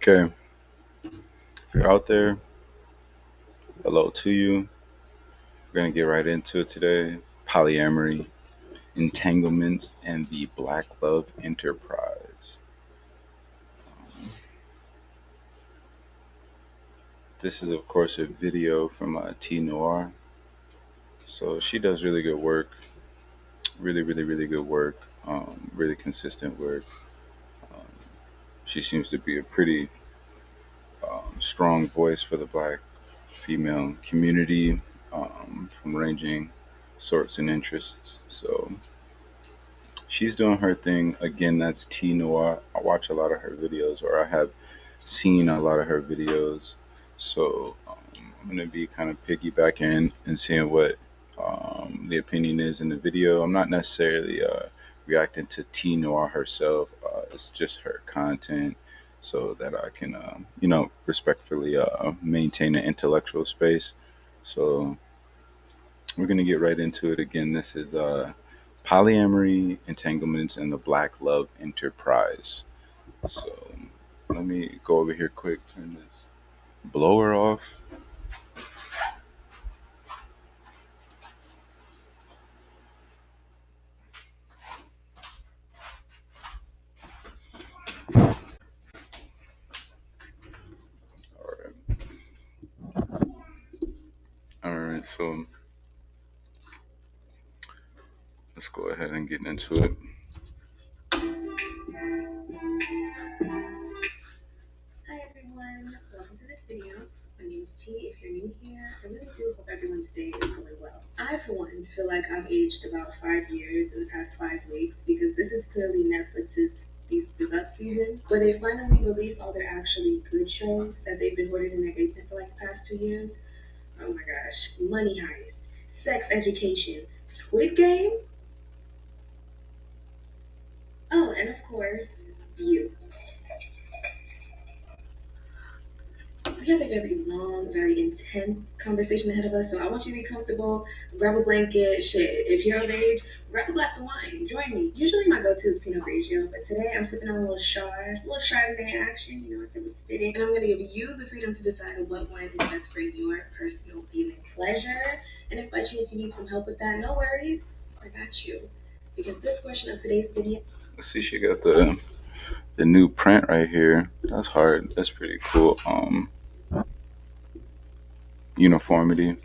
Okay, if you're out there, hello to you. We're gonna get right into it today. Polyamory, entanglement, and the Black Love Enterprise. This is, of course, a video from T Noir. So she does really good work, really good work, really consistent work. Um, she seems to be a pretty strong voice for the Black female community, from ranging sorts and interests. So she's doing her thing. Again, that's T Noir. I watch a lot of her videos, or I have seen a lot of her videos. So I'm going to be kind of piggybacking and seeing what the opinion is in the video. I'm not necessarily reacting to T Noir herself, it's just her content. So that I can, respectfully maintain an intellectual space. So we're going to get right into it. Again, this is polyamory, entanglements, and the Black Love Enterprise. So let me go over here quick, turn this blower off. All right. All right. So let's go ahead and get into it. Hi everyone, welcome to this video. My name is T. If you're new here, I really do hope everyone's day is going well. I, for one, feel like I've aged about 5 years in the past 5 weeks because this is clearly Netflix's This Is Up season, where they finally released all their actually good shows that they've been hoarded in their basement for like the past 2 years. Oh my gosh, Money Heist, Sex Education, Squid Game, oh, and of course, You. We have a very long, very intense conversation ahead of us, so I want you to be comfortable. Grab a blanket, shit. If you're of age, grab a glass of wine. Join me. Usually my go-to is Pinot Grigio, but today I'm sipping on a little Chardonnay action. You know, if it was fitting. And I'm gonna give you the freedom to decide what wine is best for your personal viewing pleasure. And if by chance you need some help with that, no worries. I got you. Because this portion of today's video Let's see, she got the new print right here. That's hard. That's pretty cool. Uniformity.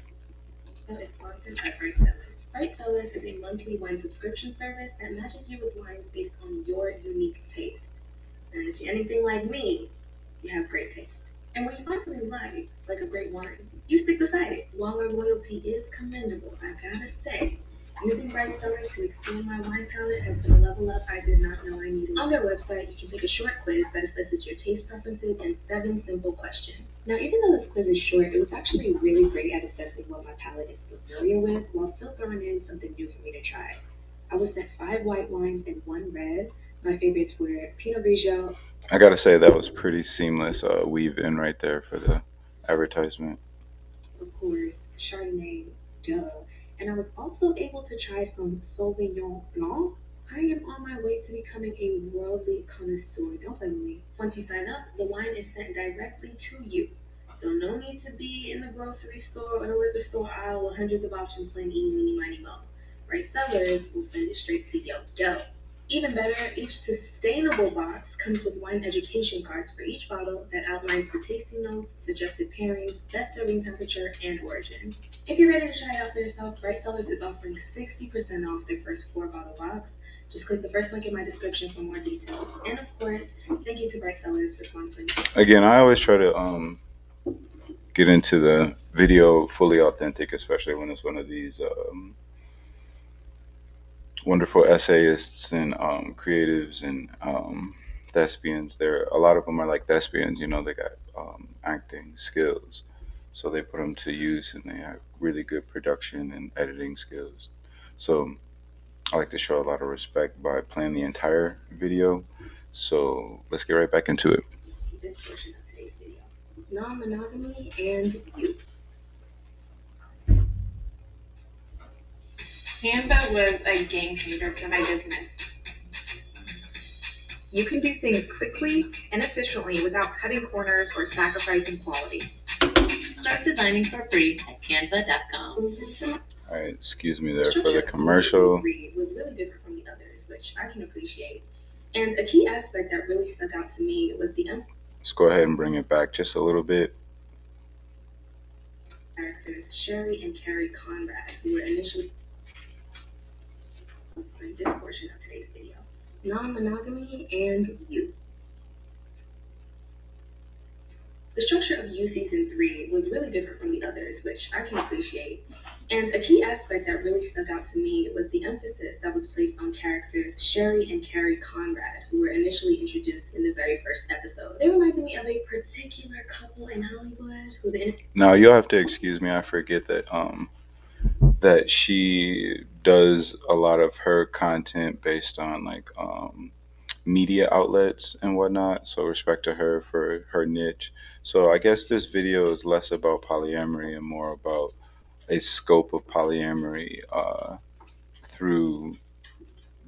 is sponsored by Bright Cellars. Bright Cellars is a monthly wine subscription service that matches you with wines based on your unique taste. And if you're anything like me, you have great taste. And when you find something you like a great wine, you stick beside it. While our loyalty is commendable, I gotta say, using Bright Cellars to expand my wine palette has been a level up I did not know I needed. On their website, you can take a short quiz that assesses your taste preferences in 7 simple questions. Now, even though this quiz is short, it was actually really great at assessing what my palate is familiar with while still throwing in something new for me to try. I was sent 5 white wines and 1 red. My favorites were Pinot Grigio. I gotta say that was pretty seamless weave in right there for the advertisement. Of course, Chardonnay, duh. And I was also able to try some Sauvignon Blanc. I am on my way to becoming a worldly connoisseur. Don't play with me. Once you sign up, the wine is sent directly to you. So no need to be in the grocery store or the liquor store aisle with hundreds of options playing eeny, meeny, miny, mo. Right sellers will send it straight to your door. Even better, each sustainable box comes with wine education cards for each bottle that outlines the tasting notes, suggested pairings, best serving temperature, and origin. If you're ready to try it out for yourself, Bright Cellars is offering 60% off their first 4 bottle box. Just click the first link in my description for more details. And of course, thank you to Bright Cellars for sponsoring. Again, I always try to get into the video fully authentic, especially when it's one of these wonderful essayists and creatives and thespians. There, a lot of them are like thespians. You know, they got acting skills, so they put them to use, and they have really good production and editing skills. So I like to show a lot of respect by playing the entire video. So let's get right back into it. This portion of today's video: non-monogamy and you. Canva was a game changer for my business. You can do things quickly and efficiently without cutting corners or sacrificing quality. Start designing for free at canva.com. All right, excuse me The there for structure the of new season commercial. 3 was really different from the others, which I can appreciate. And a key aspect that really stuck out to me was the Let's go ahead and bring it back just a little bit. characters Sherry and Carrie Conrad, who were initially in this portion of today's video. Non monogamy and you. The structure of You Season 3 was really different from the others, which I can appreciate. And a key aspect that really stuck out to me was the emphasis that was placed on characters Sherry and Carrie Conrad, who were initially introduced in the very first episode. They reminded me of a particular couple in Hollywood who the Now you'll have to excuse me. I forget that she does a lot of her content based on like media outlets and whatnot. So respect to her for her niche. So I guess this video is less about polyamory and more about a scope of polyamory through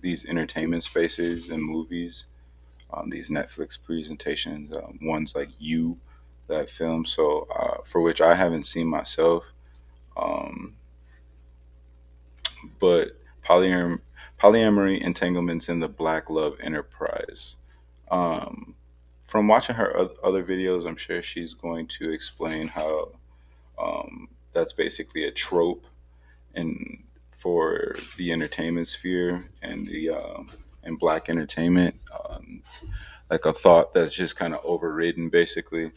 these entertainment spaces and movies, these Netflix presentations, ones like You, that film. So for which I haven't seen myself, um, but polyamory entanglements in the Black Love Enterprise. Um, from watching her other videos, I'm sure she's going to explain how that's basically a trope in for the entertainment sphere and the and black entertainment, like a thought that's just kind of overridden, basically.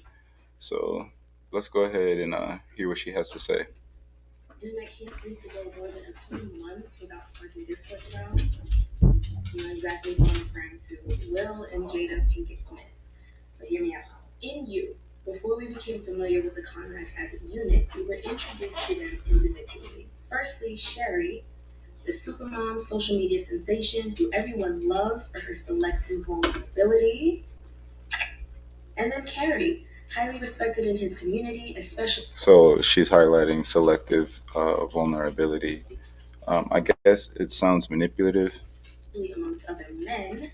So let's go ahead and hear what she has to say. internet can't seem to go more than a few months without sparking discourse around. You know exactly who I'm referring to, Will and Jada Pinkett Smith. But hear me out. In You, before we became familiar with the Conrads as a unit, we were introduced to them individually. Firstly, Sherry, the supermom social media sensation who everyone loves for her selective vulnerability. And then Carrie, highly respected in his community, especially So she's highlighting selective vulnerability. I guess it sounds manipulative. amongst other men,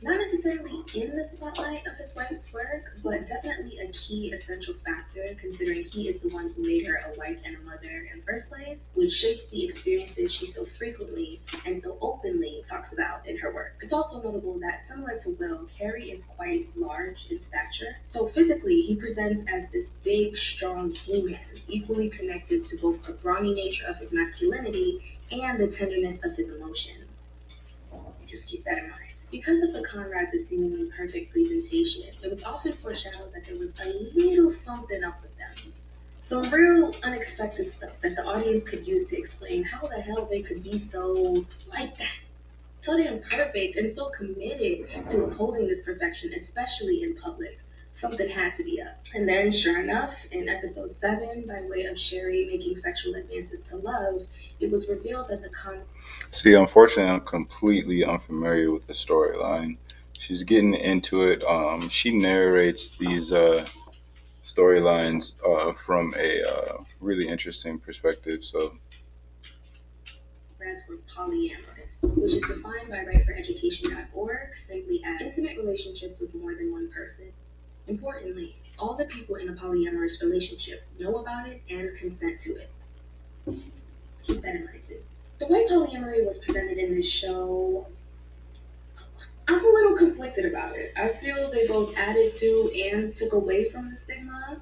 not necessarily in the spotlight of his wife's work, but definitely a key essential factor considering he is the one who made her a wife and a mother in the first place, which shapes the experiences she so frequently and so openly talks about in her work. It's also notable that, similar to Will, Carrie is quite large in stature. So physically, he presents as this big, strong he-man, equally connected to both the brawny nature of his masculinity and the tenderness of his emotions. Just keep that in mind. Because of the Conrad's seemingly perfect presentation, it was often foreshadowed that there was a little something up with them. Some real unexpected stuff that the audience could use to explain how the hell they could be so like that. So damn perfect and so committed to upholding this perfection, especially in public. Something had to be up. And then, sure enough, in episode 7, by way of Sherry making sexual advances to Love, it was revealed that the See, unfortunately, I'm completely unfamiliar with the storyline. She's getting into it. She narrates these storylines from a really interesting perspective. So, Conrads were polyamorous, which is defined by rightforeducation.org simply as intimate relationships with more than one person. Importantly, all the people in a polyamorous relationship know about it and consent to it. Keep that in mind too. The way polyamory was presented in this show, I'm a little conflicted about it. I feel they both added to and took away from the stigma.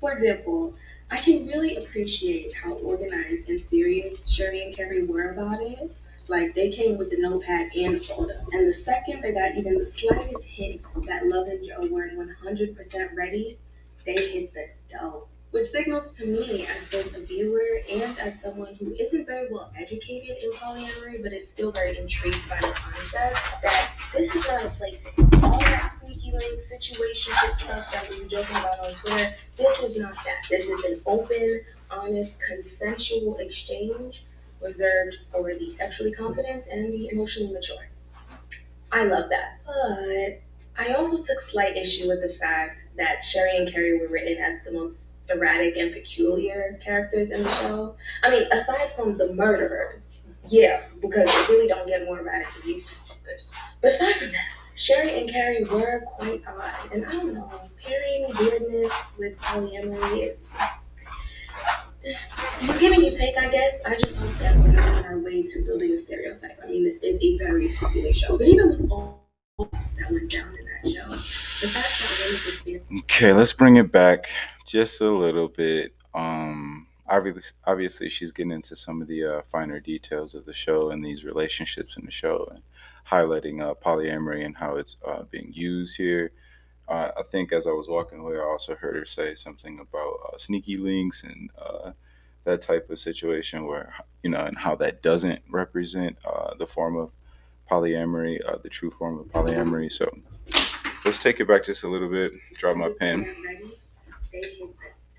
For example, I can really appreciate how organized and serious Sherry and Carrie were about it. Like, they came with the notepad and the folder. And the second they got even the slightest hint that Love and Joe weren't 100% ready, they hit the dough. Which signals to me, as both a viewer and as someone who isn't very well educated in polyamory but is still very intrigued by the concept, that this is not a playtime. All that sneaky link situationship stuff that we were joking about on Twitter, this is not that. This is an open, honest, consensual exchange reserved for the sexually confident and the emotionally mature. I love that. But I also took slight issue with the fact that Sherry and Carrie were written as the most erratic and peculiar characters in the show. I mean, aside from the murderers, yeah, because they really don't get more erratic than these two. fuckers. But aside from that, Sherry and Carrie were quite odd, and I don't know, pairing weirdness with polyamory, you're giving you take, I guess. I just hope that we're not on our way to building a stereotype. I mean, this is a very popular show, but even with all that went down in that show, the fact that one of the Okay, let's bring it back just a little bit. Obviously, she's getting into some of the finer details of the show and these relationships in the show, and highlighting polyamory and how it's being used here. I think as I was walking away, I also heard her say something about sneaky links and that type of situation where, and how that doesn't represent the form of polyamory, the true form of polyamory. So let's take it back just a little bit. Drop my pen. ready, they hit the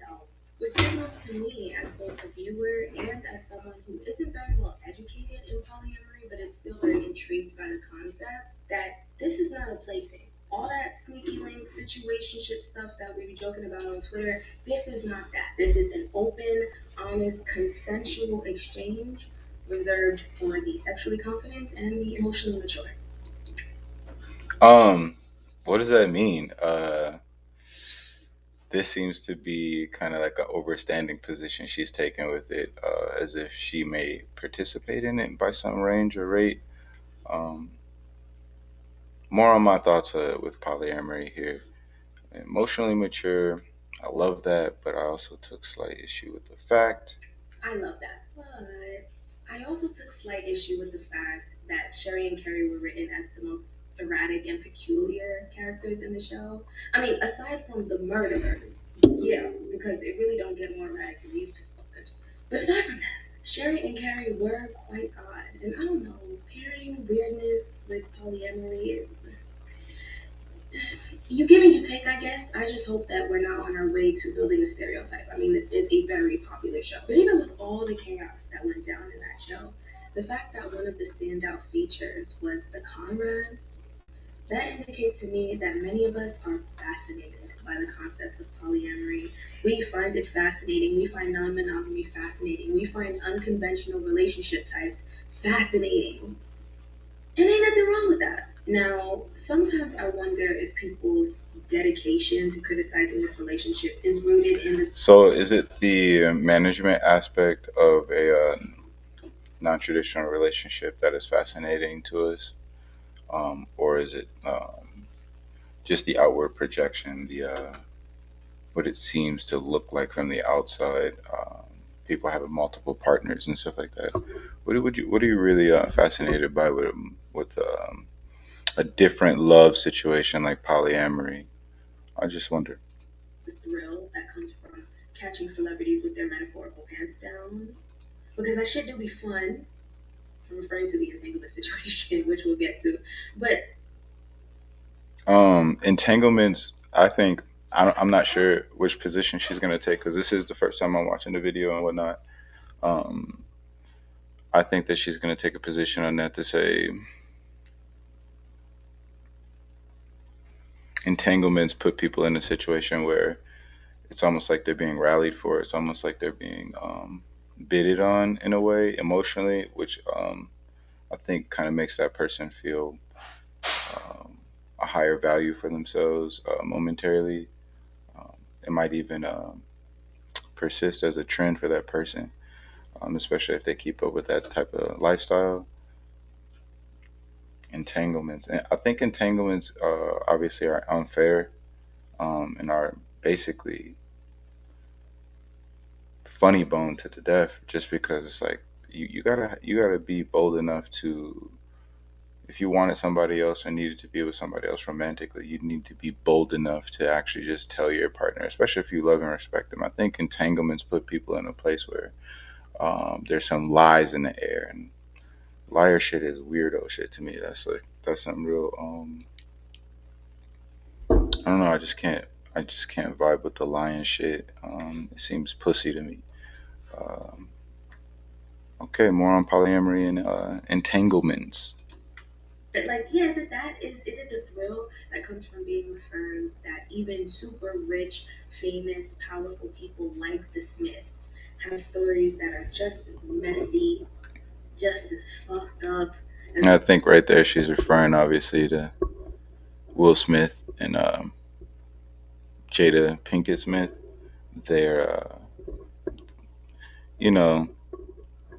dome. Which signals to me, as both a viewer and as someone who isn't very well educated in polyamory but is still very intrigued by the concept, that this is not a plaything. All that sneaky link situationship stuff that we be joking about on Twitter, this is not that. This is an open, honest, consensual exchange reserved for the sexually confident and the emotionally mature. Um, what does that mean? This seems to be kind of like an overstanding position she's taken with it, as if she may participate in it by some range or rate. Um, More on my thoughts with polyamory here. Emotionally mature, I love that, but I also took slight issue with the fact. I love that. But I also took slight issue with the fact that Sherry and Carrie were written as the most erratic and peculiar characters in the show. I mean, aside from the murderers, yeah, because it really don't get more erratic than these two fuckers. But aside from that, Sherry and Carrie were quite odd, and I don't know, pairing weirdness with polyamory, you give and you take, I guess. I just hope that we're not on our way to building a stereotype. I mean, this is a very popular show. But even with all the chaos that went down in that show, the fact that one of the standout features was the comrades, that indicates to me that many of us are fascinated by the concept of polyamory. We find it fascinating. We find non monogamy fascinating. We find unconventional relationship types fascinating. And ain't nothing wrong with that. Now, sometimes I wonder if people's dedication to criticizing this relationship is rooted in the So, is it the management aspect of a non-traditional relationship that is fascinating to us, or is it just the outward projection, the what it seems to look like from the outside? People having multiple partners and stuff like that. What are you really fascinated by with a different love situation like polyamory? I just wonder. thrill that comes from catching celebrities with their metaphorical pants down. Because that shit do be fun. I'm referring to the entanglement situation, which we'll get to. But Entanglements. I think I'm not sure which position she's gonna take because this is the first time I'm watching the video and whatnot. Um, I think that she's gonna take a position on that to say entanglements put people in a situation where it's almost like they're being rallied for. It's almost like they're being bidded on in a way emotionally, which I think kind of makes that person feel um, a higher value for themselves momentarily. Um, it might even persist as a trend for that person, especially if they keep up with that type of lifestyle. Entanglements, and I think entanglements obviously are unfair and are basically funny bone to the death just because it's like you gotta be bold enough to, if you wanted somebody else or needed to be with somebody else romantically, you need to be bold enough to actually just tell your partner, especially if you love and respect them. I think entanglements put people in a place where there's some lies in the air, and liar shit is weirdo shit to me. That's some real I don't know, I just can't vibe with the lying shit. It seems pussy to me. um, okay, more on polyamory and entanglements. like, yeah, is it that? Is it the thrill that comes from being affirmed that even super rich, famous, powerful people like the Smiths have stories that are just as messy, just as fucked up I think right there she's referring obviously to Will Smith and Jada Pinkett Smith. Their you know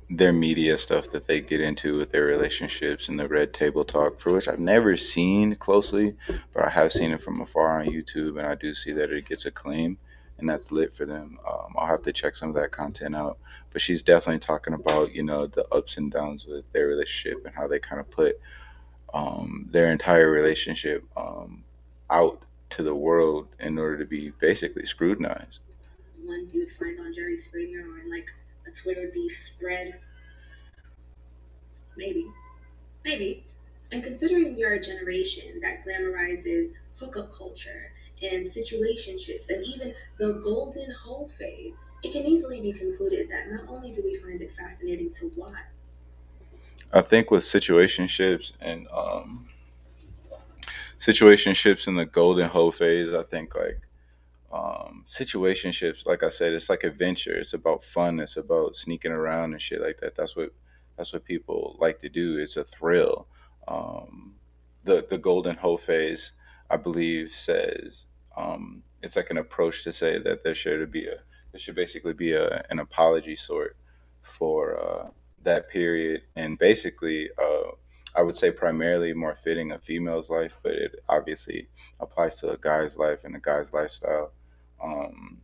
their media stuff that they get into with their relationships and the red table talk, for which I've never seen closely, but I have seen it from afar on YouTube, and I do see that it gets acclaim, and that's lit for them. I'll have to check some of that content out. But she's definitely talking about the ups and downs with their relationship and how they kind of put their entire relationship out to the world in order to be basically scrutinized. Ones you would find on Jerry Springer or in like a Twitter beef thread. Maybe. Maybe. And considering we are a generation that glamorizes hookup culture and situationships and even the golden hoe phase, it can easily be concluded that not only do we find it fascinating to watch, I think with situationships in the golden hoe phase, I think like situationships, like I said, it's like adventure. It's about fun. It's about sneaking around and shit like that. That's what people like to do. It's a thrill. um, the golden hoe phase, I believe, says it's like an approach to say that there should basically be an apology sort for that period, and basically I would say primarily more fitting a female's life, but it obviously applies to a guy's life and a guy's lifestyle. um,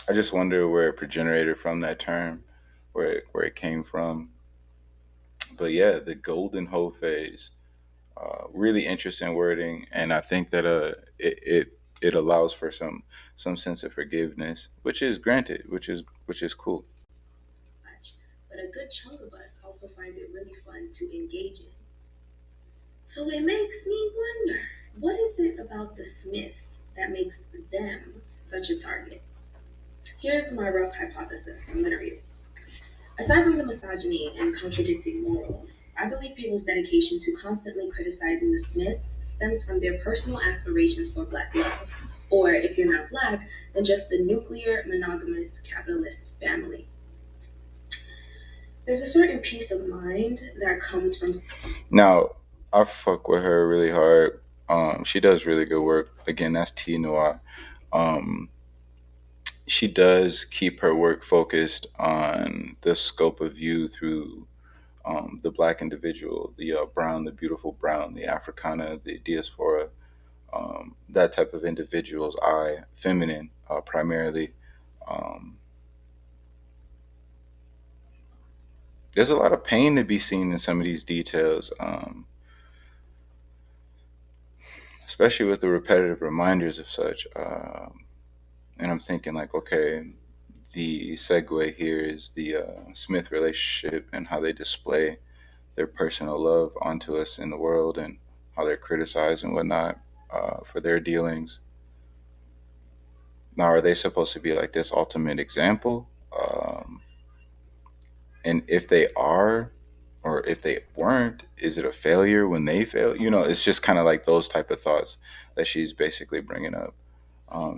I just wonder where it progenerated from, that term, where it came from. But yeah, the golden hoe phase, really interesting wording, and I think that it allows for some sense of forgiveness, which is granted, which is cool. but a good chunk of us also finds it really fun to engage in. So it makes me wonder, what is it about the Smiths that makes them such a target? Here's my rough hypothesis. I'm going to read it. Aside from the misogyny and contradicting morals, I believe people's dedication to constantly criticizing the Smiths stems from their personal aspirations for black love, or if you're not black, then just the nuclear, monogamous, capitalist family. There's a certain peace of mind that comes from. Now, I fuck with her really hard. She does really good work. Again, that's T Noir. Um, she does keep her work focused on the scope of view through the black individual, the brown, the beautiful brown, the Africana, the diaspora, that type of individual's eye, feminine primarily. Um, there's a lot of pain to be seen in some of these details, especially with the repetitive reminders of such. And I'm thinking, like, okay, the segue here is the Smith relationship and how they display their personal love onto us in the world, and how they're criticized and whatnot for their dealings. Now, are they supposed to be like this ultimate example? And if they are, or if they weren't, is it a failure when they fail? It's just kind of like those type of thoughts that she's basically bringing up.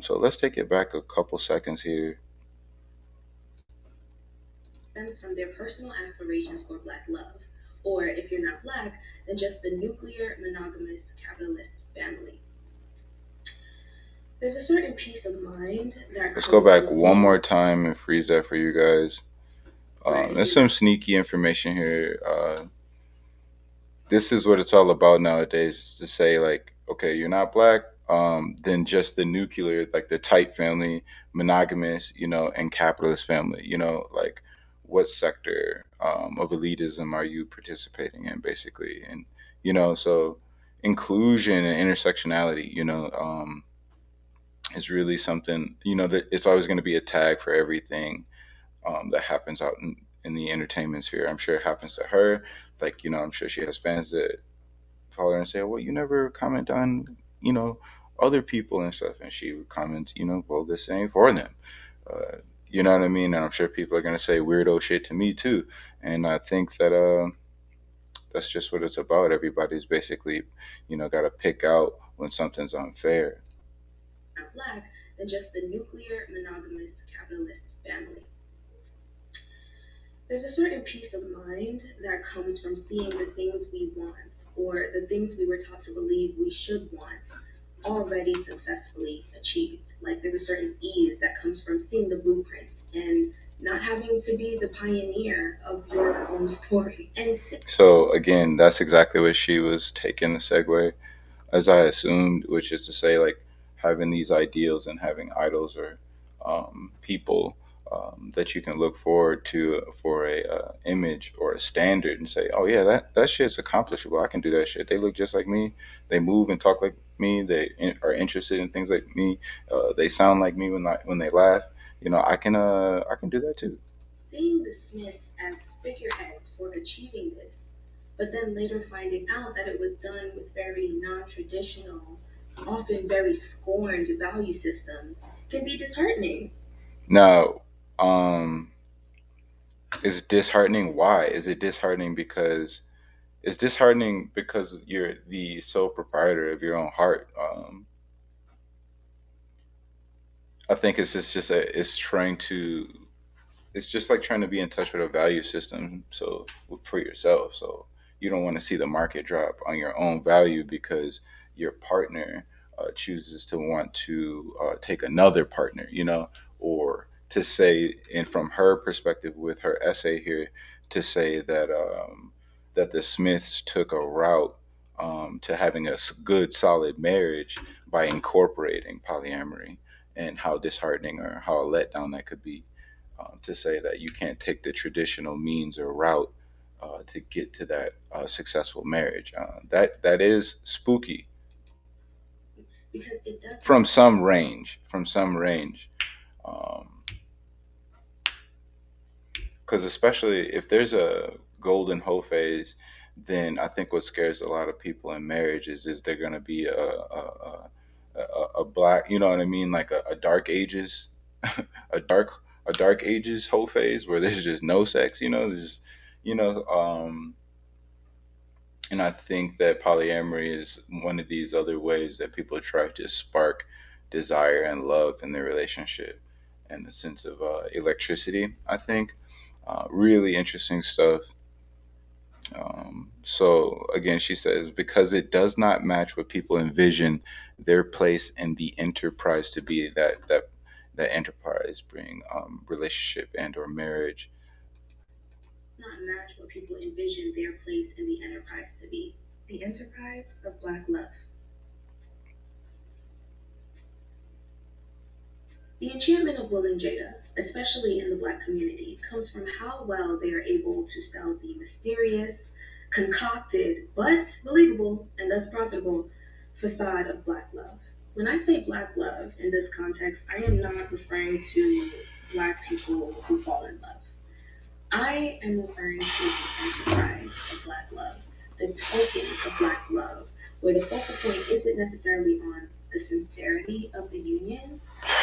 So let's take it back a couple seconds here. Stems from their personal aspirations for black love, or if you're not black, then just the nuclear, monogamous, capitalist family. There's a certain peace of mind that Let's go comes from back one seeing more time and freeze that for you guys. There's some sneaky information here. This is what it's all about nowadays, to say like, okay, you're not black, then just the nuclear, like the tight family, monogamous, and capitalist family, like what sector of elitism are you participating in, basically? And so inclusion and intersectionality, is really something, that it's always going to be a tag for everything that happens out in the entertainment sphere. I'm sure it happens to her. Like, I'm sure she has fans that call her and say, "Well, you never comment on, other people and stuff," and she would comment, "Well, this ain't for them." Uh, you know what I mean? And I'm sure people are gonna say weirdo shit to me too. And I think that that's just what it's about. Everybody's basically, got to pick out when something's unfair. not black, than just the nuclear, monogamous, capitalist family. There's a certain peace of mind that comes from seeing the things we want or the things we were taught to believe we should want already successfully achieved. Like there's a certain ease that comes from seeing the blueprint and not having to be the pioneer of your own story. So again, that's exactly what she was taking the segue, as I assumed, which is to say, like having these ideals and having idols or people that you can look forward to for a image or a standard and say, oh yeah, that shit's accomplishable. I can do that shit. They look just like me. They move and talk like me. Are interested in things like me. They sound like me when they laugh. I can do that too. Seeing the Smiths as figureheads for achieving this, but then later finding out that it was done with very non traditional, often very scorned value systems can be disheartening. Now, is disheartening. Why is it disheartening? Because it's disheartening because you're the sole proprietor of your own heart. I think it's trying to it's just like trying to be in touch with a value system for yourself. So you don't want to see the market drop on your own value because your partner chooses to want to take another partner, or to say, and from her perspective with her essay here, to say that the Smiths took a route to having a good solid marriage by incorporating polyamory, and how disheartening or how a letdown that could be, to say that you can't take the traditional means or route to get to that successful marriage. That is spooky Because it does from some range. From some range. Because especially if there's a golden hoe phase, then I think what scares a lot of people in marriage is there going to be a black, you know what I mean, like a dark ages, a dark ages whole phase where there's just no sex, there's, you know, and I think that polyamory is one of these other ways that people try to spark desire and love in their relationship, and a sense of electricity. I think really interesting stuff. So again, she says, because it does not match what people envision their place in the enterprise to be, that enterprise bring relationship and or marriage. not match what people envision their place in the enterprise to be. The enterprise of Black love. The enchantment of Will and Jada, especially in the Black community, comes from how well they are able to sell the mysterious, concocted, but believable and thus profitable facade of Black love. When I say Black love in this context, I am not referring to Black people who fall in love. I am referring to the enterprise of Black love, the token of Black love, where the focal point isn't necessarily on the sincerity of the union,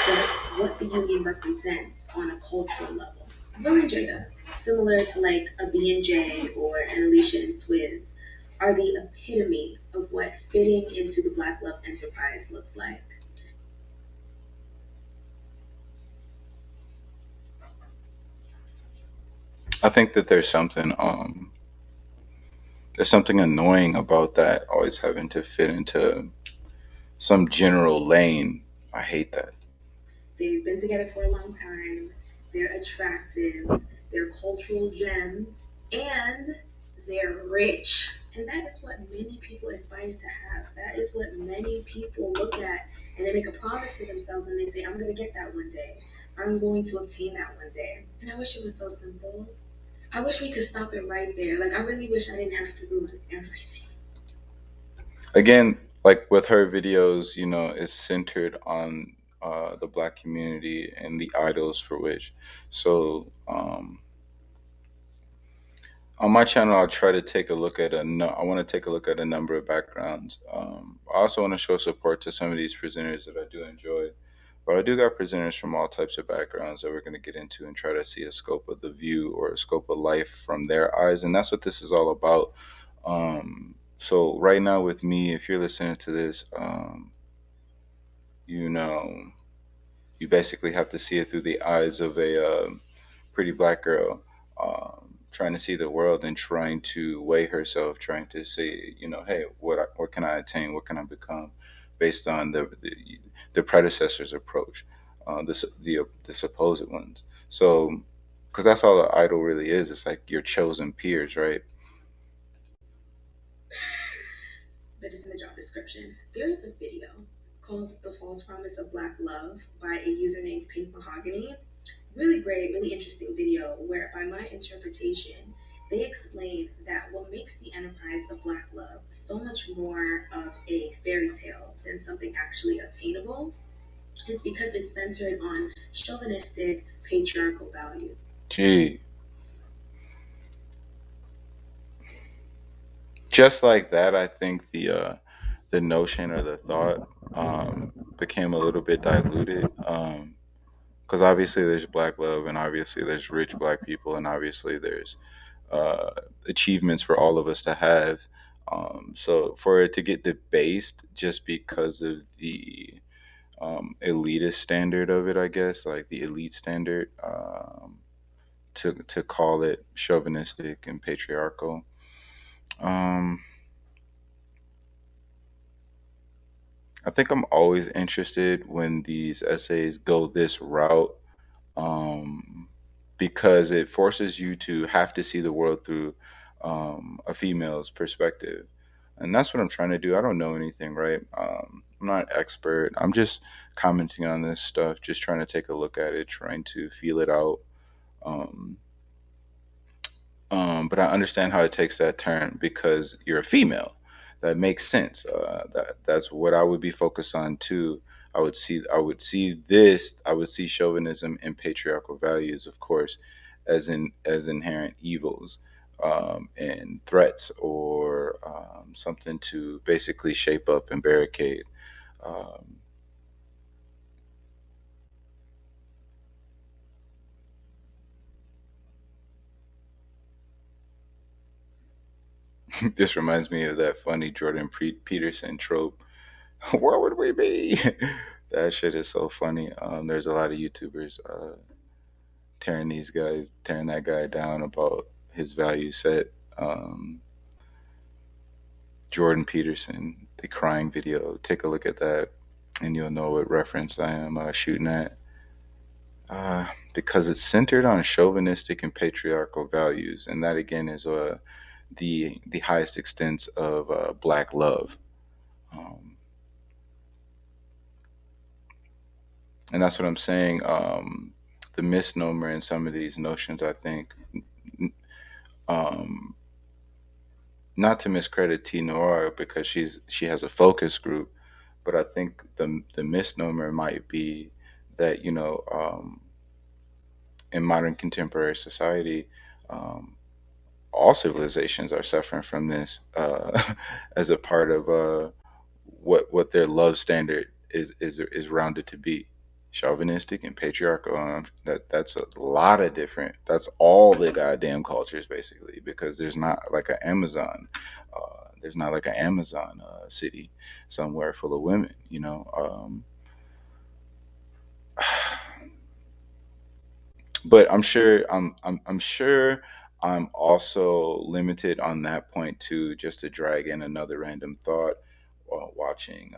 but what the union represents on a cultural level. Will and Jada, similar to like a B&J or an Alicia and Swizz, are the epitome of what fitting into the Black love enterprise looks like. I think that there's something annoying about that, always having to fit into some general lane. I hate that. They've been together for a long time. They're attractive. They're cultural gems. And they're rich. And that is what many people aspire to have. That is what many people look at and they make a promise to themselves and they say, I'm going to get that one day. I'm going to obtain that one day. And I wish it was so simple. I wish we could stop it right there. Like, I really wish I didn't have to ruin everything. Again, like with her videos, is centered on the black community and the idols for which. So on my channel, I'll try to take a look at I want to take a look at a number of backgrounds. I also want to show support to some of these presenters that I do enjoy. But I do got presenters from all types of backgrounds that we're going to get into and try to see a scope of the view or a scope of life from their eyes. And that's what this is all about. So right now with me, if you're listening to this, you know, you basically have to see it through the eyes of a pretty black girl. trying to see the world and trying to weigh herself, trying to say, hey, what can I attain? What can I become? Based on the predecessor's approach, the supposed ones. So, because that's all the idol really is. It's like your chosen peers, right? That is in the job description. There is a video called The False Promise of Black Love by a user named Pink Mahogany. Really great, really interesting video where, by my interpretation, they explain that what makes the enterprise of Black Love so much more of a fairy tale than something actually obtainable is because it's centered on chauvinistic patriarchal values. Gee, just like that, I think the notion or the thought became a little bit diluted. Because obviously there's black love, and obviously there's rich black people, and obviously there's uh, achievements for all of us to have. So for it to get debased just because of the elitist standard of it, I guess, like the elite standard, to call it chauvinistic and patriarchal. Um, I think I'm always interested when these essays go this route, um, because it forces you to have to see the world through a female's perspective. And that's what I'm trying to do. I don't know anything, right? I'm not an expert. I'm just commenting on this stuff, just trying to take a look at it, trying to feel it out. Um, but I understand how it takes that turn because you're a female. That makes sense. That's what I would be focused on too. I would see chauvinism and patriarchal values, of course, as inherent evils, and threats, or something to basically shape up and barricade. Um, this reminds me of that funny Peterson trope. Where would we be? That shit is so funny. There's a lot of YouTubers tearing that guy down about his value set. Um, Jordan Peterson, the crying video. Take a look at that, and you'll know what reference I am shooting at. Because it's centered on chauvinistic and patriarchal values, and that again is the highest extent of black love. Um, and that's what I'm saying. The misnomer in some of these notions, I think, um, not to miscredit T Noir because she has a focus group, but I think the misnomer might be that in modern contemporary society, um, all civilizations are suffering from this as a part of what their love standard is rounded to be, chauvinistic and patriarchal. That's a lot of different. That's all the goddamn cultures basically, because there's not like an Amazon city somewhere full of women. But I'm sure I'm also limited on that point too. Just to drag in another random thought while watching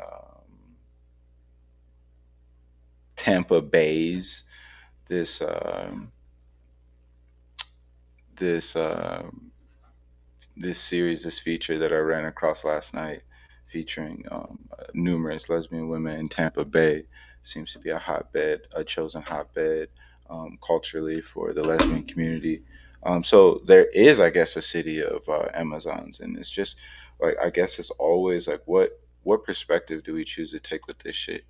Tampa Bay's this this this series, this feature that I ran across last night, featuring numerous lesbian women in Tampa Bay. Seems to be a hotbed, a chosen hotbed, culturally for the lesbian community. So there is, I guess, a city of Amazons, and it's just like, I guess it's always like, what perspective do we choose to take with this shit?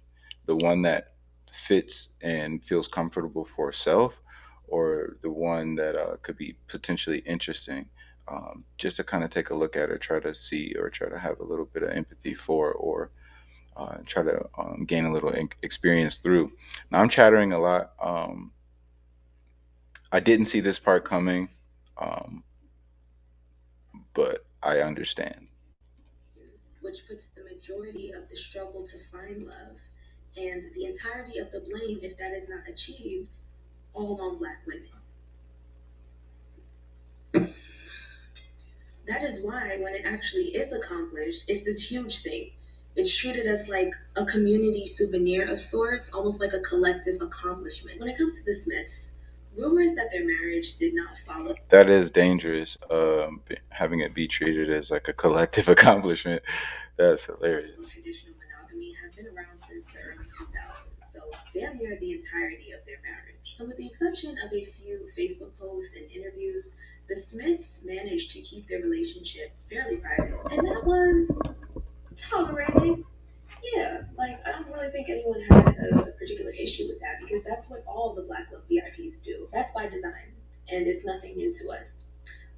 The one that fits and feels comfortable for self, or the one that could be potentially interesting, just to kind of take a look at, or try to see, or try to have a little bit of empathy for, or try to gain a little experience through. Now I'm chattering a lot. I didn't see this part coming, um, but I understand. Which puts the majority of the struggle to find love and the entirety of the blame, if that is not achieved, all on Black women. That is why, when it actually is accomplished, it's this huge thing. It's treated as like a community souvenir of sorts, almost like a collective accomplishment. When it comes to the Smiths, rumors that their marriage did not follow That is dangerous. Having it be treated as like a collective accomplishment. That's hilarious. traditional monogamy have been around since the early 2000s, so damn near the entirety of their marriage. And with the exception of a few Facebook posts and interviews, the Smiths managed to keep their relationship fairly private. And that was tolerated. Yeah, like I don't really think anyone had a particular issue with that because that's what all the Black Love VIPs do. That's by design, and it's nothing new to us.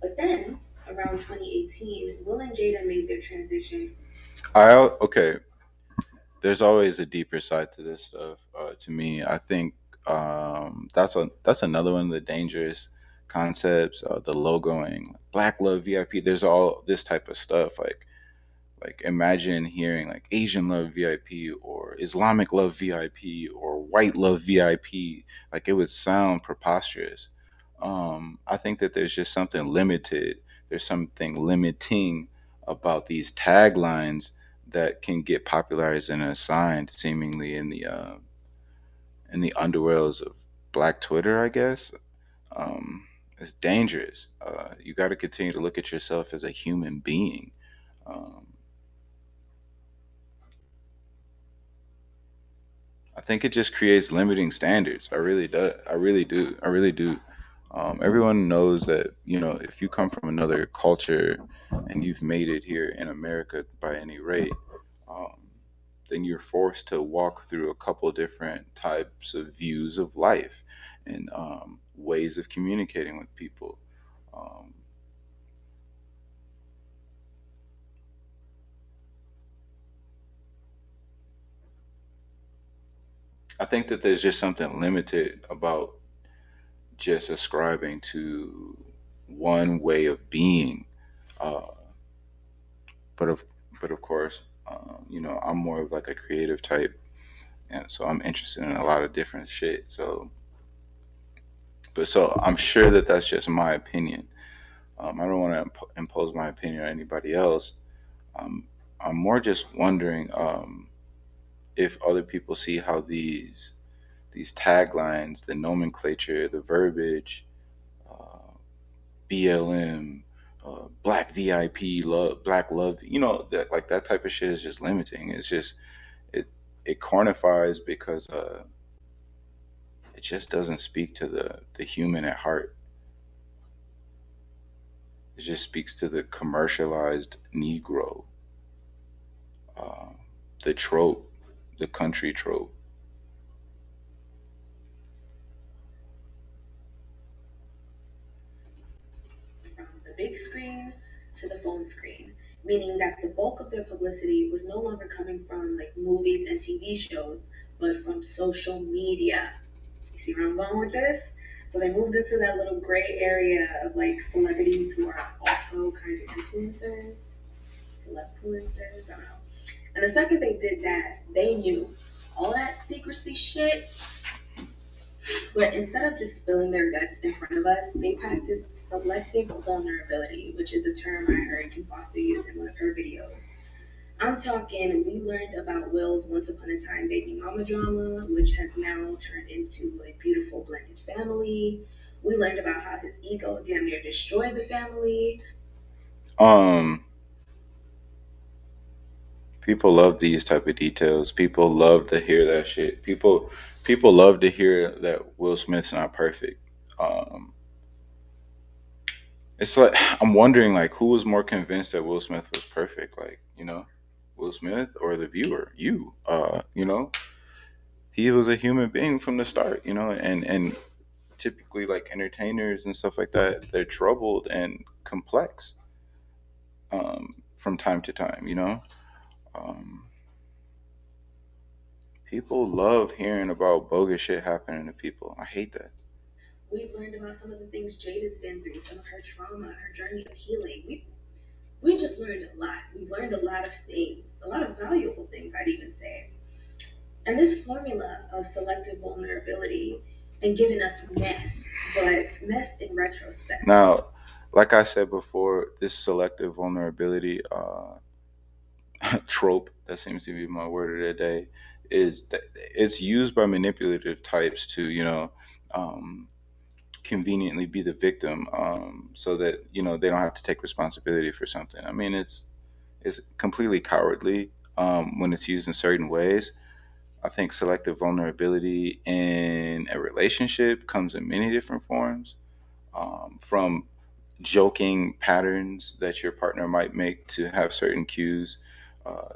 But then, around 2018, Will and Jada made their transition. Okay. There's always a deeper side to this stuff. To me, I think that's another one of the dangerous concepts. The logoing, Black Love VIP. There's all this type of stuff. Like imagine hearing like Asian love VIP or Islamic love VIP or white love VIP. Like it would sound preposterous. I think that there's just something limited. There's something limiting about these taglines that can get popularized and assigned seemingly in the underworlds of Black Twitter. I guess it's dangerous. You got to continue to look at yourself as a human being. Um, I think it just creates limiting standards. I really do. I really do. I really do. Everyone knows that if you come from another culture and you've made it here in America by any rate, um, then you're forced to walk through a couple different types of views of life and ways of communicating with people. Um, I think that there's just something limited about just ascribing to one way of being. Uh, but of course, I'm more of like a creative type, and so I'm interested in a lot of different shit. So I'm sure that that's just my opinion. I don't want to impose my opinion on anybody else. Um, I'm more just wondering if other people see how these taglines, the nomenclature, the verbiage, uh, BLM, Black VIP, love, Black love. That like that type of shit is just limiting. It's just it it cornifies because it just doesn't speak to the human at heart. It just speaks to the commercialized Negro, uh, the trope, the country trope. From the big screen to the phone screen, meaning that the bulk of their publicity was no longer coming from like movies and TV shows, but from social media. You see where I'm going with this? So they moved into that little gray area of like celebrities who are also kind of influencers, celebfluencers, I don't know. And the second they did that, they knew all that secrecy shit. But instead of just spilling their guts in front of us, they practiced selective vulnerability, which is a term I heard Kim Foster use in one of her videos. I'm talking, we learned about Will's once upon a time baby mama drama, which has now turned into a beautiful blended family. We learned about how his ego damn near destroyed the family. Um, People love these type of details. People love to hear that shit. People love to hear that Will Smith's not perfect. Um, it's like I'm wondering like who was more convinced that Will Smith was perfect, like Will Smith or the viewer, you. He was a human being from the start, and typically like entertainers and stuff like that, they're troubled and complex from time to time. Um, People love hearing about bogus shit happening to people. I hate that. We've learned about some of the things Jada's been through, some of her trauma, her journey of healing. We just learned a lot. We've learned a lot of things, a lot of valuable things, I'd even say. And this formula of selective vulnerability and giving us mess, but mess in retrospect. Now, like I said before, this selective vulnerability trope, that seems to be my word of the day, is that it's used by manipulative types to, um, conveniently be the victim, so that they don't have to take responsibility for something. I mean, it's completely cowardly when it's used in certain ways. I think selective vulnerability in a relationship comes in many different forms, from joking patterns that your partner might make to have certain cues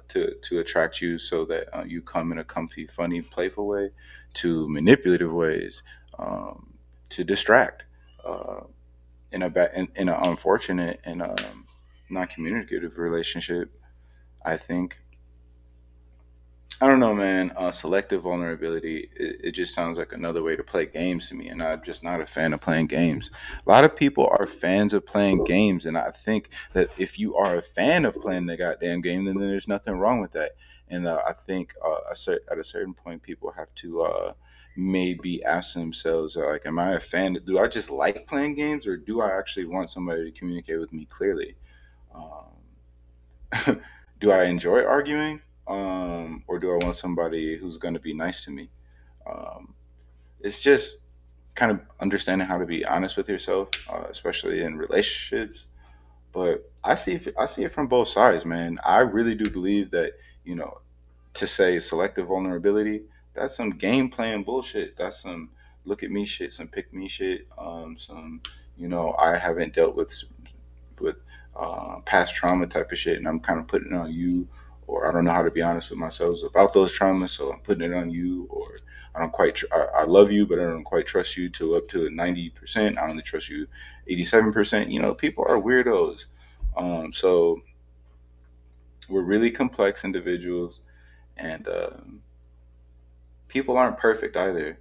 to attract you, so that you come in a comfy, funny, playful way, to manipulative ways, um, to distract, uh, in an unfortunate and non-communicative relationship. I think, I don't know, man. Selective vulnerability. It just sounds like another way to play games to me, and I'm just not a fan of playing games. A lot of people are fans of playing games, and I think that if you are a fan of playing the goddamn game, then there's nothing wrong with that. And I think at a certain point, people have to maybe ask themselves, like, am I a fan? Do I just like playing games, or do I actually want somebody to communicate with me clearly? Um, do I enjoy arguing? Or do I want somebody who's going to be nice to me? Um, it's just kind of understanding how to be honest with yourself, especially in relationships. But I see it from both sides, man. I really do believe that, you know to say selective vulnerability, that's some game playing bullshit. That's some look at me shit, some pick me shit, some I haven't dealt with past trauma type of shit, and I'm kind of putting it on you, or I don't know how to be honest with myself about those traumas, so I'm putting it on you, or I don't quite. I love you, but I don't quite trust you to up to 90%. I only trust you 87%. People are weirdos. So we're really complex individuals, and people aren't perfect either.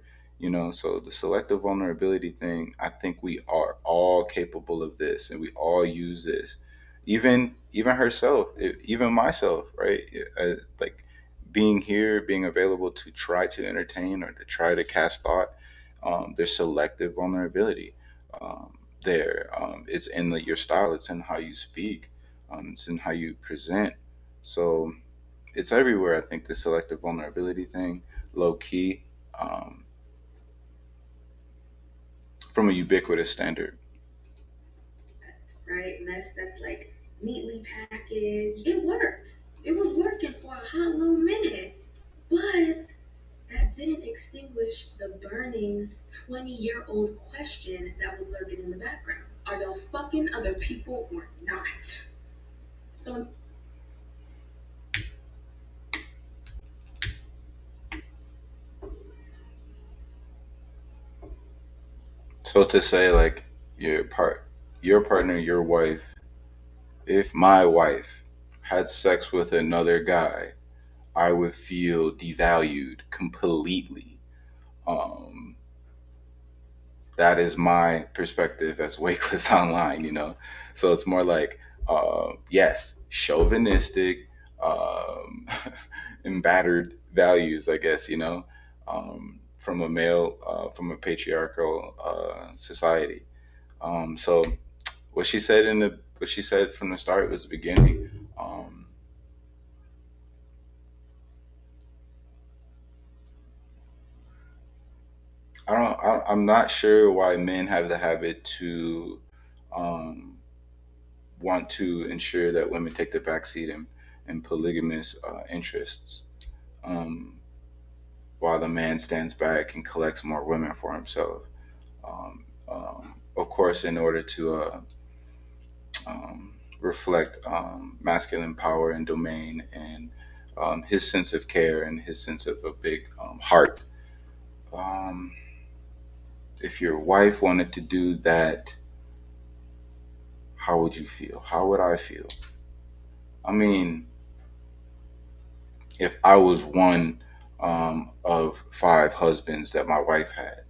So the selective vulnerability thing, I think we are all capable of this, and we all use this. Even herself, even myself, right? Like, being here, being available to try to entertain or to try to cast thought. There's selective vulnerability there. It's in your style, it's in how you speak, it's in how you present. So it's everywhere. I think the selective vulnerability thing, low key, um, from a ubiquitous standard. Right? Mess that's like neatly packaged. It worked. It was working for a hot little minute. But that didn't extinguish the burning 20-year-old question that was lurking in the background. Are y'all fucking other people or not? So So to say, like, your partner, your wife, if my wife had sex with another guy, I would feel devalued completely. Um, that is my perspective as Wakeless Online. So it's more like, yes, chauvinistic, um, embittered values, I guess. From a male, from a patriarchal society. So what she said from the start was the beginning. I'm not sure why men have the habit to um, want to ensure that women take the backseat in polygamous interests, um, while the man stands back and collects more women for himself. Of course, in order to reflect masculine power and domain, and his sense of care and his sense of a big heart. Um, if your wife wanted to do that, how would you feel? How would I feel? I mean, if I was one of five husbands that my wife had,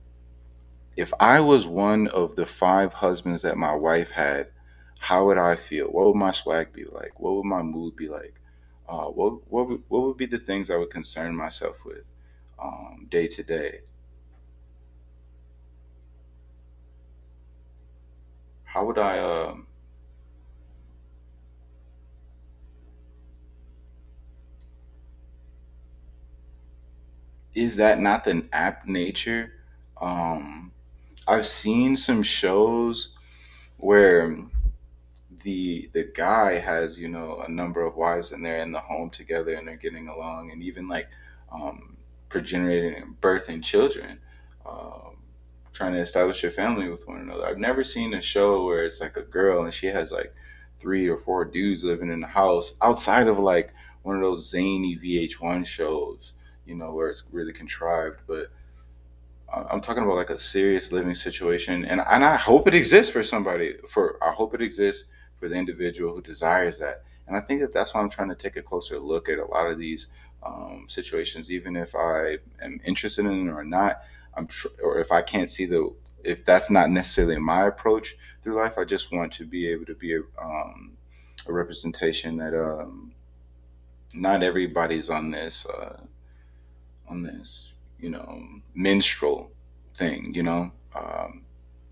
if I was one of the five husbands that my wife had, how would I feel? What would my swag be like? What would my mood be like? What would be the things I would concern myself with day to day? how would I is that not the apt nature? Um, I've seen some shows where the guy has, you know, a number of wives and they're in the home together and they're getting along and even like um, progenerating and birthing children, um, trying to establish a family with one another. I've never seen a show where it's like a girl and she has like three or four dudes living in the house outside of like one of those zany VH1 shows, you know, where it's really contrived. But I'm talking about like a serious living situation, and I hope it exists for somebody. For I hope it exists for the individual who desires that, and I think that that's why I'm trying to take a closer look at a lot of these situations, even if I am interested in it or not. Or if I can't see the if that's not necessarily my approach through life, I just want to be able to be a representation that not everybody's on this, you know, minstrel thing, you know,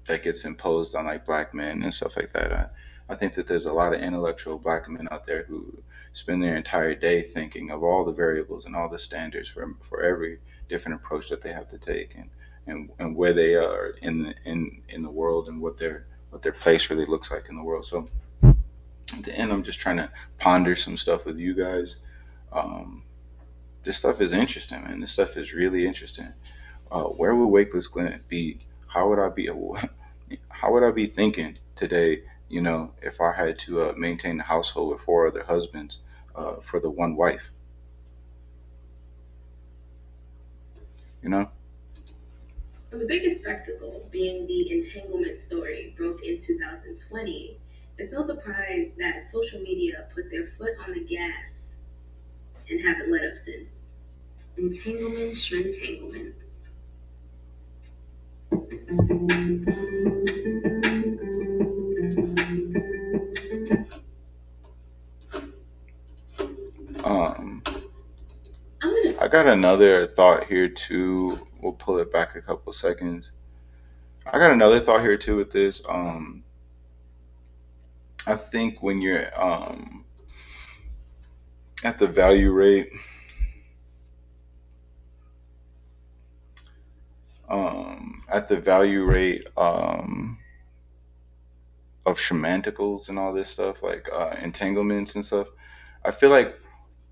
that gets imposed on like black men and stuff like that. I think that there's a lot of intellectual black men out there who spend their entire day thinking of all the variables and all the standards for every different approach that they have to take and where they are in the world and what their place really looks like in the world. So at the end, I'm just trying to ponder some stuff with you guys. Um, this stuff is interesting, man. This stuff is really interesting. Where would Wakeless Glenn be? How would I be? How would I be thinking today? You know, if I had to maintain a household with four other husbands for the one wife. You know, The biggest spectacle being the entanglement story broke in 2020, it's no surprise that social media put their foot on the gas and haven't let up since. Entanglement, shmentanglements. um, I'm gonna I got another thought here too. We'll pull it back a couple seconds. I got another thought here too with this. I think when you're at the value rate, at the value rate of shamanticals and all this stuff, like entanglements and stuff. I feel like,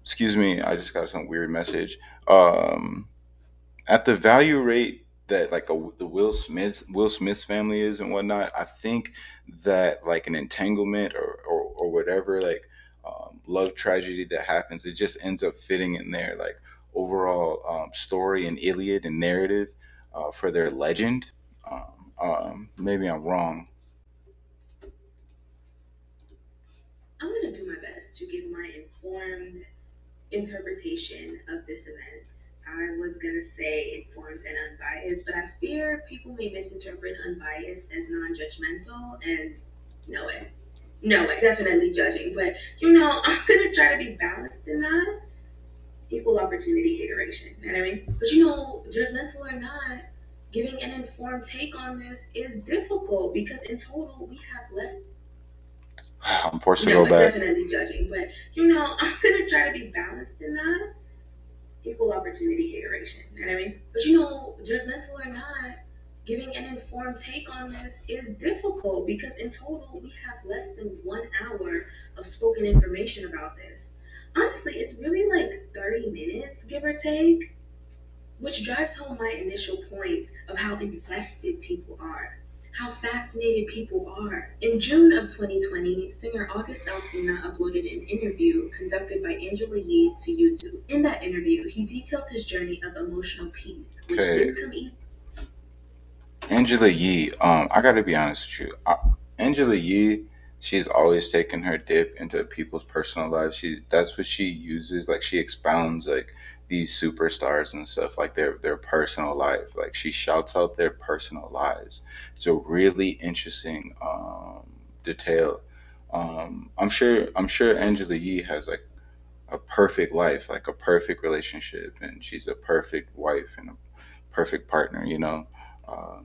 excuse me, I just got some weird message. Um, at the value rate that like the Will Smith's family is and whatnot, I think that like an entanglement or whatever like love tragedy that happens, it just ends up fitting in their like overall story and Iliad and narrative for their legend. Maybe I'm wrong. I'm gonna do my best to give my informed interpretation of this event. I was gonna say informed and unbiased, but I fear people may misinterpret unbiased as non-judgmental, and no way. No way, definitely judging. But I'm gonna try to be balanced in that. Equal opportunity hateration. You know what I mean? But judgmental or not, giving an informed take on this is difficult because in total we have less. I'm forced to No go way, back. definitely judging. But I'm gonna try to be balanced in that. Equal opportunity hateration. You know what I mean? But judgmental or not, giving an informed take on this is difficult because in total we have less than 1 hour of spoken information about this. Honestly, it's really like 30 minutes, give or take, which drives home my initial point of how invested people are, how fascinated people are. In June of 2020, singer August Alsina uploaded an interview conducted by Angela Yee to YouTube. In that interview, he details his journey of emotional peace, which Okay, didn't come easy. Angela Yee. I got to be honest with you. Angela Yee, she's always taken her dip into people's personal lives. That's what she uses. Like she expounds like these superstars and stuff, like their personal life. Like she shouts out their personal lives. It's a really interesting detail. I'm sure Angela Yee has like a perfect life, like a perfect relationship, and she's a perfect wife and a perfect partner. You know. Uh,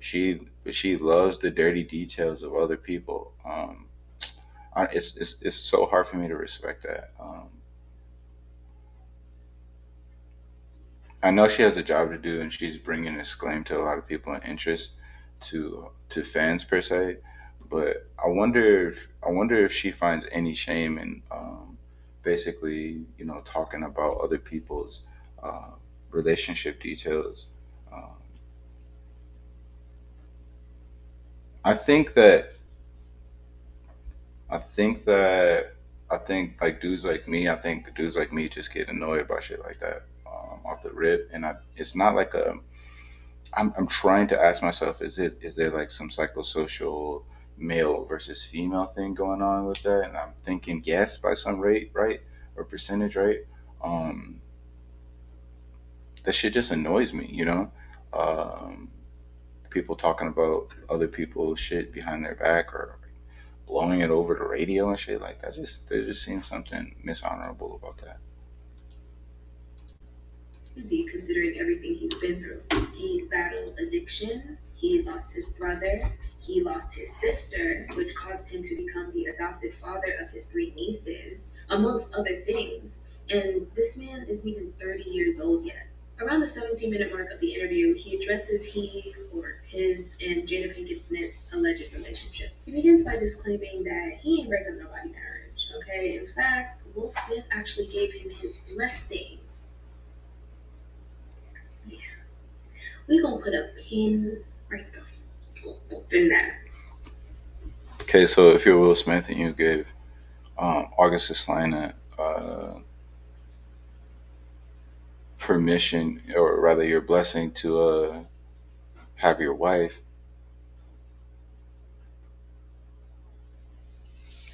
She loves the dirty details of other people. It's so hard for me to respect that. I know she has a job to do, and she's bringing this claim to a lot of people and interest to fans per se. But I wonder if she finds any shame in basically talking about other people's uh, relationship details. Um, I think that I think that I think like dudes like me. I think dudes like me just get annoyed about shit like that off the rip, and it's not like a I'm trying to ask myself, is there like some psychosocial male versus female thing going on with that? And I'm thinking yes by some rate, right? Or percentage, right? Um, that shit just annoys me, you know? Um, People talking about other people's shit behind their back or blowing it over the radio and shit like that. Just there just seems something mishonorable about that. Easy considering everything he's been through. He battled addiction, he lost his brother, he lost his sister, which caused him to become the adopted father of his three nieces, amongst other things. And this man isn't even 30 years old yet. Around the 17-minute mark of the interview, he addresses he or his and Jada Pinkett Smith's alleged relationship. He begins by disclaiming that he ain't break up nobody marriage, okay? In fact, Will Smith actually gave him his blessing. Yeah. We gonna put a pin right the fuck in that. Okay, so if you're Will Smith and you give August Slina permission, or rather your blessing to have your wife,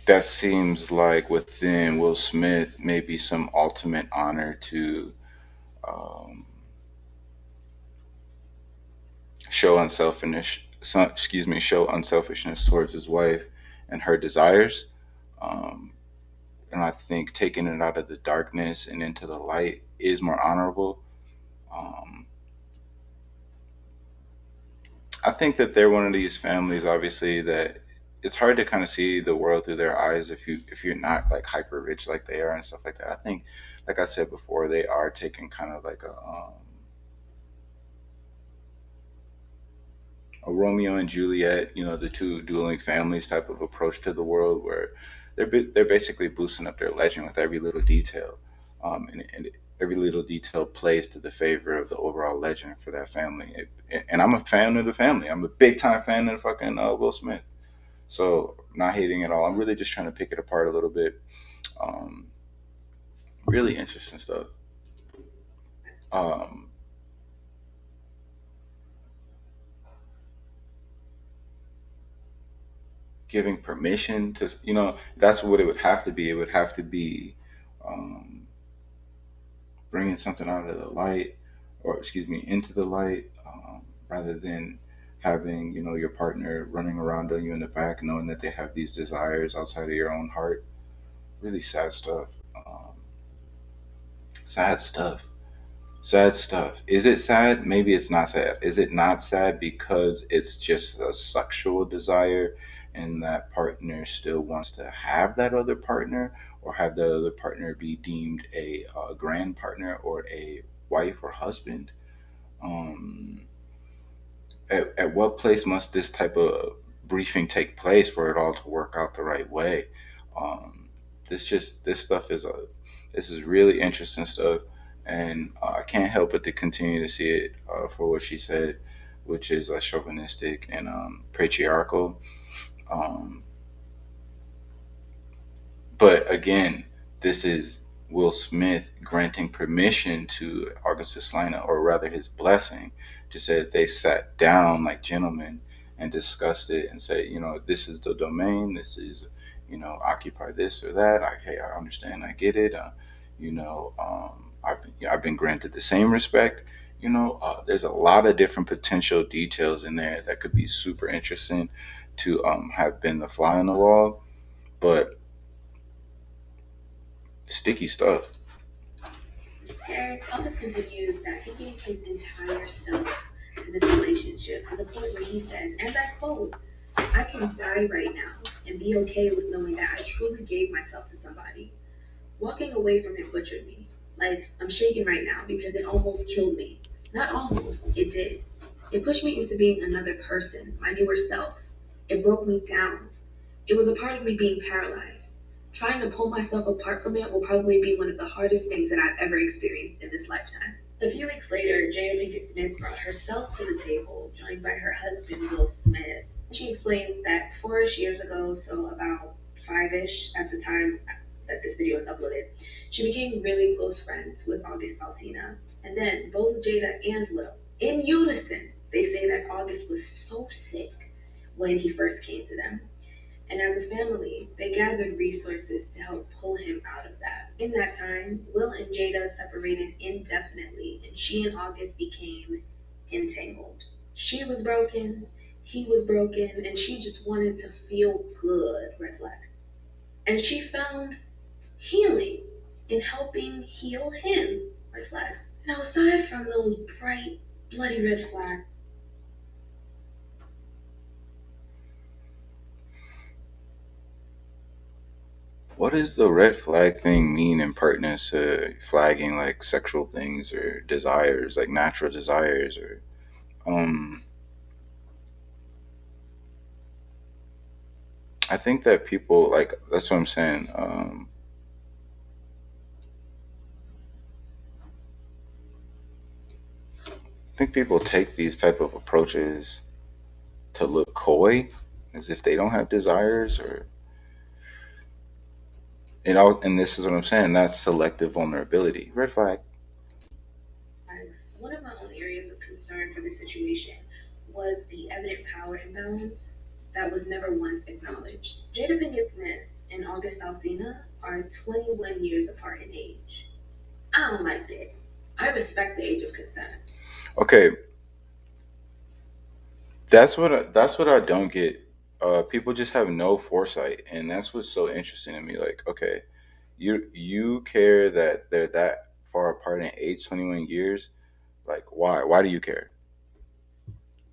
that seems like within Will Smith maybe some ultimate honor to um, show unselfishness. Excuse me, show unselfishness towards his wife and her desires. Um, and I think taking it out of the darkness and into the light is more honorable. Um, I think that they're one of these families, obviously, that it's hard to kind of see the world through their eyes if you're not like hyper rich like they are and stuff like that. I think, like I said before, they are taking kind of like a Romeo and Juliet, the two dueling families type of approach to the world, where they're basically boosting up their legend with every little detail, and every little detail plays to the favor of the overall legend for that family. And I'm a fan of the family. I'm a big time fan of fucking Will Smith. So not hating at all. I'm really just trying to pick it apart a little bit. Um, Really interesting stuff. Um, Giving permission to, that's what it would have to be. It would have to be um, bringing something out of the light, or excuse me, into the light, rather than having your partner running around on you in the back, knowing that they have these desires outside of your own heart. Really sad stuff. Um, Sad stuff. Sad stuff. Is it sad? Maybe it's not sad. Is it not sad because it's just a sexual desire and that partner still wants to have that other partner, or have that other partner be deemed a grand partner or a wife or husband? Um, at what place must this type of briefing take place for it all to work out the right way? Um, this stuff this is really interesting stuff, and I can't help but to continue to see it for what she said, which is chauvinistic and patriarchal. Um, but again, this is Will Smith granting permission to Augustus Lina, or rather his blessing, to say that they sat down like gentlemen and discussed it and say, this is the domain, this is, occupy this or that. Hey, I understand, I get it. I've been granted the same respect. There's a lot of different potential details in there that could be super interesting to have been the fly on the wall, but sticky stuff. Harris August continues that he gave his entire self to into this relationship to the point where he says, and I quote, I can die right now and be okay with knowing that I truly gave myself to somebody. Walking away from him butchered me. Like, I'm shaking right now because it almost killed me. Not almost, it did. It pushed me into being another person, my newer self. It broke me down. It was a part of me being paralyzed. Trying to pull myself apart from it will probably be one of the hardest things that I've ever experienced in this lifetime. A few weeks later, Jada Pinkett Smith brought herself to the table, joined by her husband, Will Smith. She explains that 4-ish years ago, so about 5-ish at the time that this video was uploaded, she became really close friends with August Alsina. And then both Jada and Will, in unison, they say that August was so sick when he first came to them. And as a family, they gathered resources to help pull him out of that. In that time, Will and Jada separated indefinitely, and she and August became entangled. She was broken, he was broken, and she just wanted to feel good, red flag. And she found healing in helping heal him, red flag. Now, aside from those bright, bloody red flags, What does the red flag thing mean in pertinence to flagging like sexual things or desires, like natural desires, or um? I think that people like that's what I'm saying. I think people take these type of approaches to look coy, as if they don't have desires, or and this is what I'm saying. That's selective vulnerability. Red flag. one of my only areas of concern for this situation was the evident power imbalance that was never once acknowledged. Jada Pinkett Smith and August Alsina are 21 years apart in age. I don't like that. I respect the age of consent. Okay, that's what I don't get. People just have no foresight, and that's what's so interesting to me. Like, okay, you care that they're that far apart in age, 21 years. Like, why? Why do you care?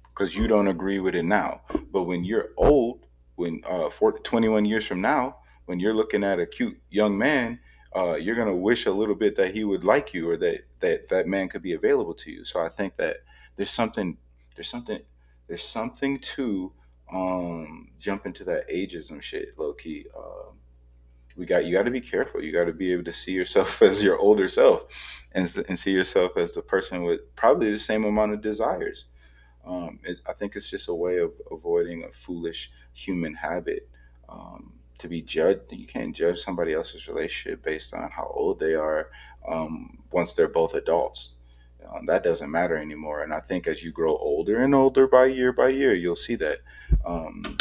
Because you don't agree with it now. But when you're old, when 21 years from now, when you're looking at a cute young man, you're gonna wish a little bit that he would like you, or that man could be available to you. So I think that there's something, there's something, there's something to jump into that ageism shit, low key. You got to be careful. You got to be able to see yourself as your older self, and see yourself as the person with probably the same amount of desires. I think it's just a way of avoiding a foolish human habit, to be judged. You can't judge somebody else's relationship based on how old they are, once they're both adults. That doesn't matter anymore. And I think as you grow older and older by year, you'll see that. Um,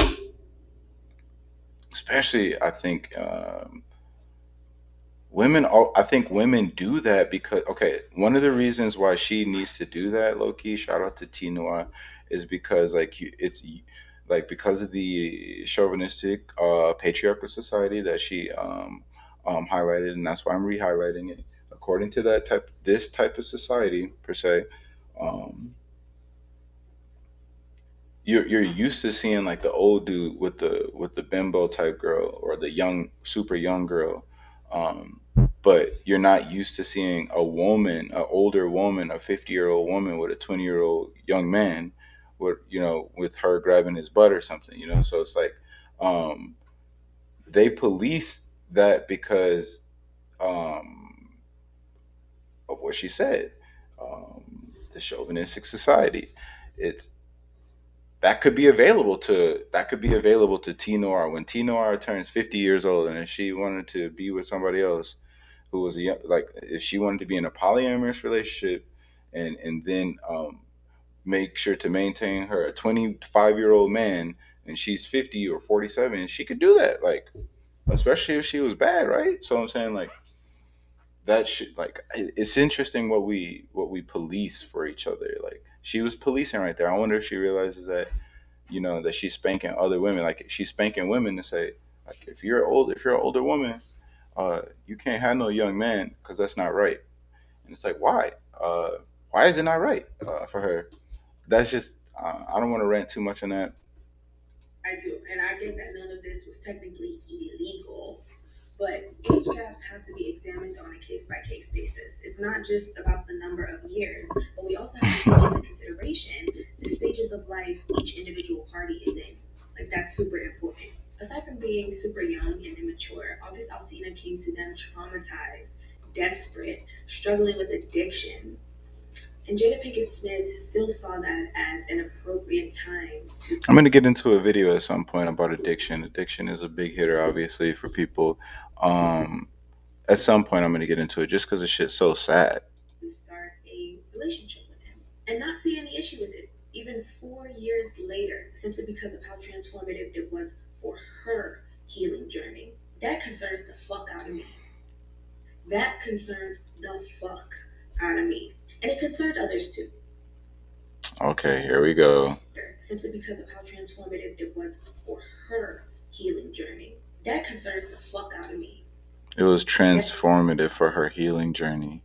Especially, I think I think women do that because, okay, one of the reasons why she needs to do that, low key, shout out to T Noir, is because like like because of the chauvinistic patriarchal society that she highlighted, and that's why I'm re-highlighting it. According to this type of society per se, um, you're used to seeing like the old dude with the bimbo type girl, or the young, super young girl, um, but you're not used to seeing a woman, an older woman, a 50-year-old woman with a 20-year-old young man, with with her grabbing his butt or something, so it's like, um, they police that because um, of what she said, the chauvinistic society. It's that could be available to T Noir when T Noir turns 50 years old, and if she wanted to be with somebody else who was like, if she wanted to be in a polyamorous relationship, and then make sure to maintain her a 25-year-old man, and she's 50 or 47, she could do that, like, especially if she was bad, right? So I'm saying, like, that should, like, it's interesting what we police for each other. Like, she was policing right there. I wonder if she realizes that, that she's spanking other women. Like, she's spanking women to say, like, if you're an older woman, you can't have no young man because that's not right. And it's like, why? Why is it not right for her? that's just I don't want to rant too much on that. I do, and I get that none of this was technically illegal, but age gaps have to be examined on a case by case basis. It's not just about the number of years, but we also have to take into consideration the stages of life each individual party is in. Like, that's super important. Aside from being super young and immature, August Alsina came to them traumatized, desperate, struggling with addiction. And Jada Pinkett Smith still saw that as an appropriate time to. I'm gonna get into a video at some point about addiction. Addiction is a big hitter, obviously, for people. Um, at some point, I'm gonna get into it just because the shit's so sad. Start a relationship with him and not see any issue with it, even 4 years later, simply because of how transformative it was for her healing journey. That concerns the fuck out of me. That concerns the fuck out of me. And it concerned others too. Okay, here we go. Simply because of how transformative it was for her healing journey. That concerns the fuck out of me. It was transformative for her healing journey.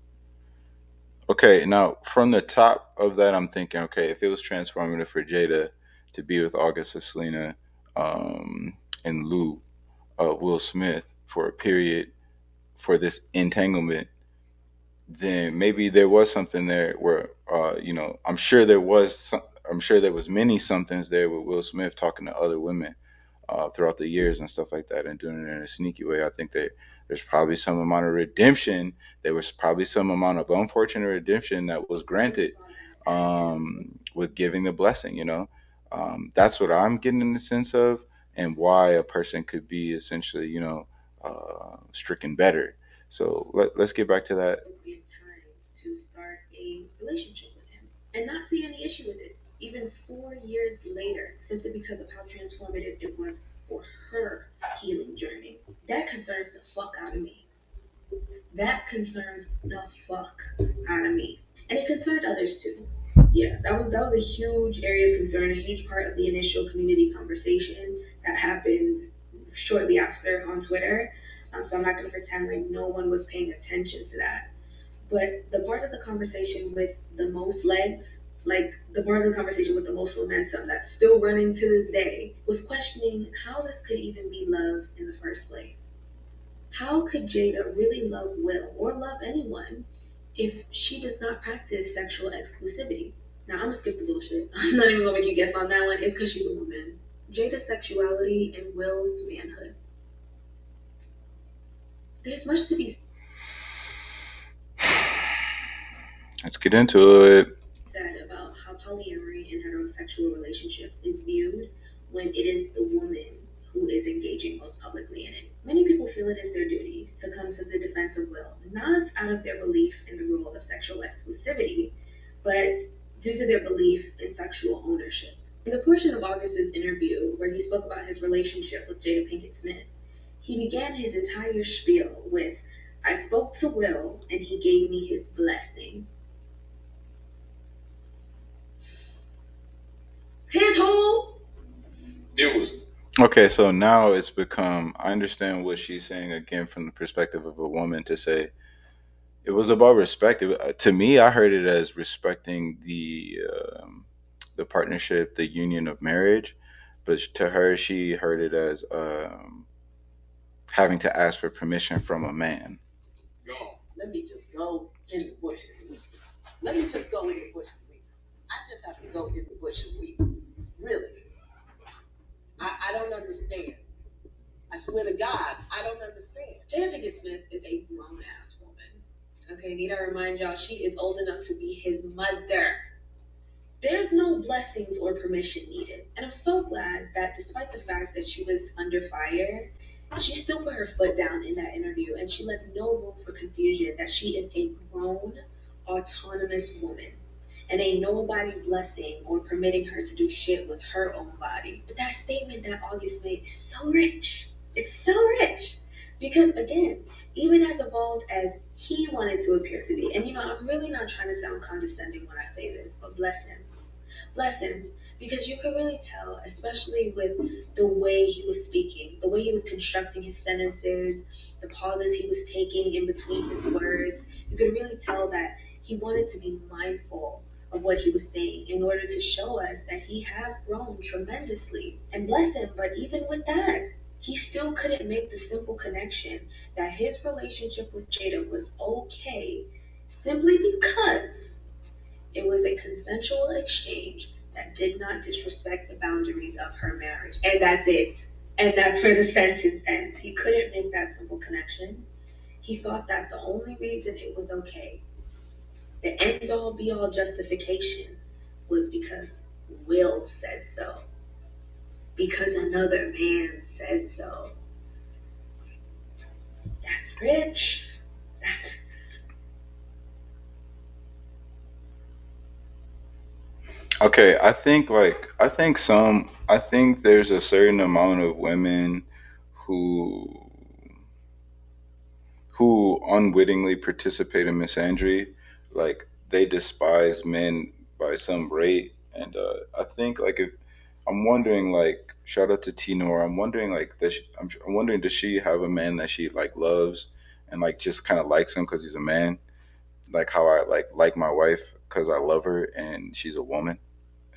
Okay, now from the top of that, I'm thinking, okay, if it was transformative for Jada to be with August Alsina in lieu of Will Smith for a period for this entanglement, then maybe there was something there where I'm sure there was I'm sure there was many somethings there with Will Smith talking to other women throughout the years and stuff like that and doing it in a sneaky way. I think that there's probably some amount of redemption. There was probably some amount of unfortunate redemption that was granted with giving the blessing. That's what I'm getting in the sense of, and why a person could be essentially, stricken better. So let's get back to that. Time to start a relationship with him and not see any issue with it, even 4 years later, simply because of how transformative it was for her healing journey. That concerns the fuck out of me. That concerns the fuck out of me. And it concerned others too. Yeah, that was a huge area of concern, a huge part of the initial community conversation that happened shortly after on Twitter. So I'm not going to pretend like no one was paying attention to that. But the part of the conversation with the most legs, like the part of the conversation with the most momentum that's still running to this day, was questioning how this could even be love in the first place. How could Jada really love Will or love anyone if she does not practice sexual exclusivity? Now, I'm gonna skip the bullshit. I'm not even gonna make you guess on that one. It's because she's a woman. Jada's sexuality and Will's manhood. There's much to be Let's get into it. said about how polyamory in heterosexual relationships is viewed when it is the woman who is engaging most publicly in it. Many people feel it is their duty to come to the defense of Will, not out of their belief in the rule of sexual exclusivity, but due to their belief in sexual ownership. In the portion of August's interview where he spoke about his relationship with Jada Pinkett Smith, he began his entire spiel with, "I spoke to Will and he gave me his blessing." His whole It was okay. So now it's become. I understand what she's saying again from the perspective of a woman to say it was about respect. To me, I heard it as respecting the partnership, the union of marriage, but to her, she heard it as having to ask for permission from a man. let me just go in the bush and weed. Let me just go in the bush and weed. I just have to go in the bush and weed. Really. I don't understand. I swear to God, I don't understand. Jada Pinkett Smith is a grown ass woman. Okay, need I remind y'all, she is old enough to be his mother. There's no blessings or permission needed. And I'm so glad that despite the fact that she was under fire, she still put her foot down in that interview and she left no room for confusion that she is a grown, autonomous woman. And ain't nobody blessing or permitting her to do shit with her own body. But that statement that August made is so rich. It's so rich. Because again, even as evolved as he wanted to appear to be, and I'm really not trying to sound condescending when I say this, but bless him. Bless him. Because you could really tell, especially with the way he was speaking, the way he was constructing his sentences, the pauses he was taking in between his words, you could really tell that he wanted to be mindful of what he was saying in order to show us that he has grown tremendously. And bless him, but even with that, he still couldn't make the simple connection that his relationship with Jada was okay simply because it was a consensual exchange that did not disrespect the boundaries of her marriage. And that's it. And that's where the sentence ends. He couldn't make that simple connection. He thought that the only reason it was okay, the end all be all justification, was because Will said so, because another man said so. That's rich. That's Okay, I think there's a certain amount of women who unwittingly participate in misandry. Like they despise men by some rate, and I think like if I'm wondering like shout out to Tinor. I'm wondering like I'm wondering does she have a man that she like loves and like just kind of likes him because he's a man, like how I like my wife because I love her and she's a woman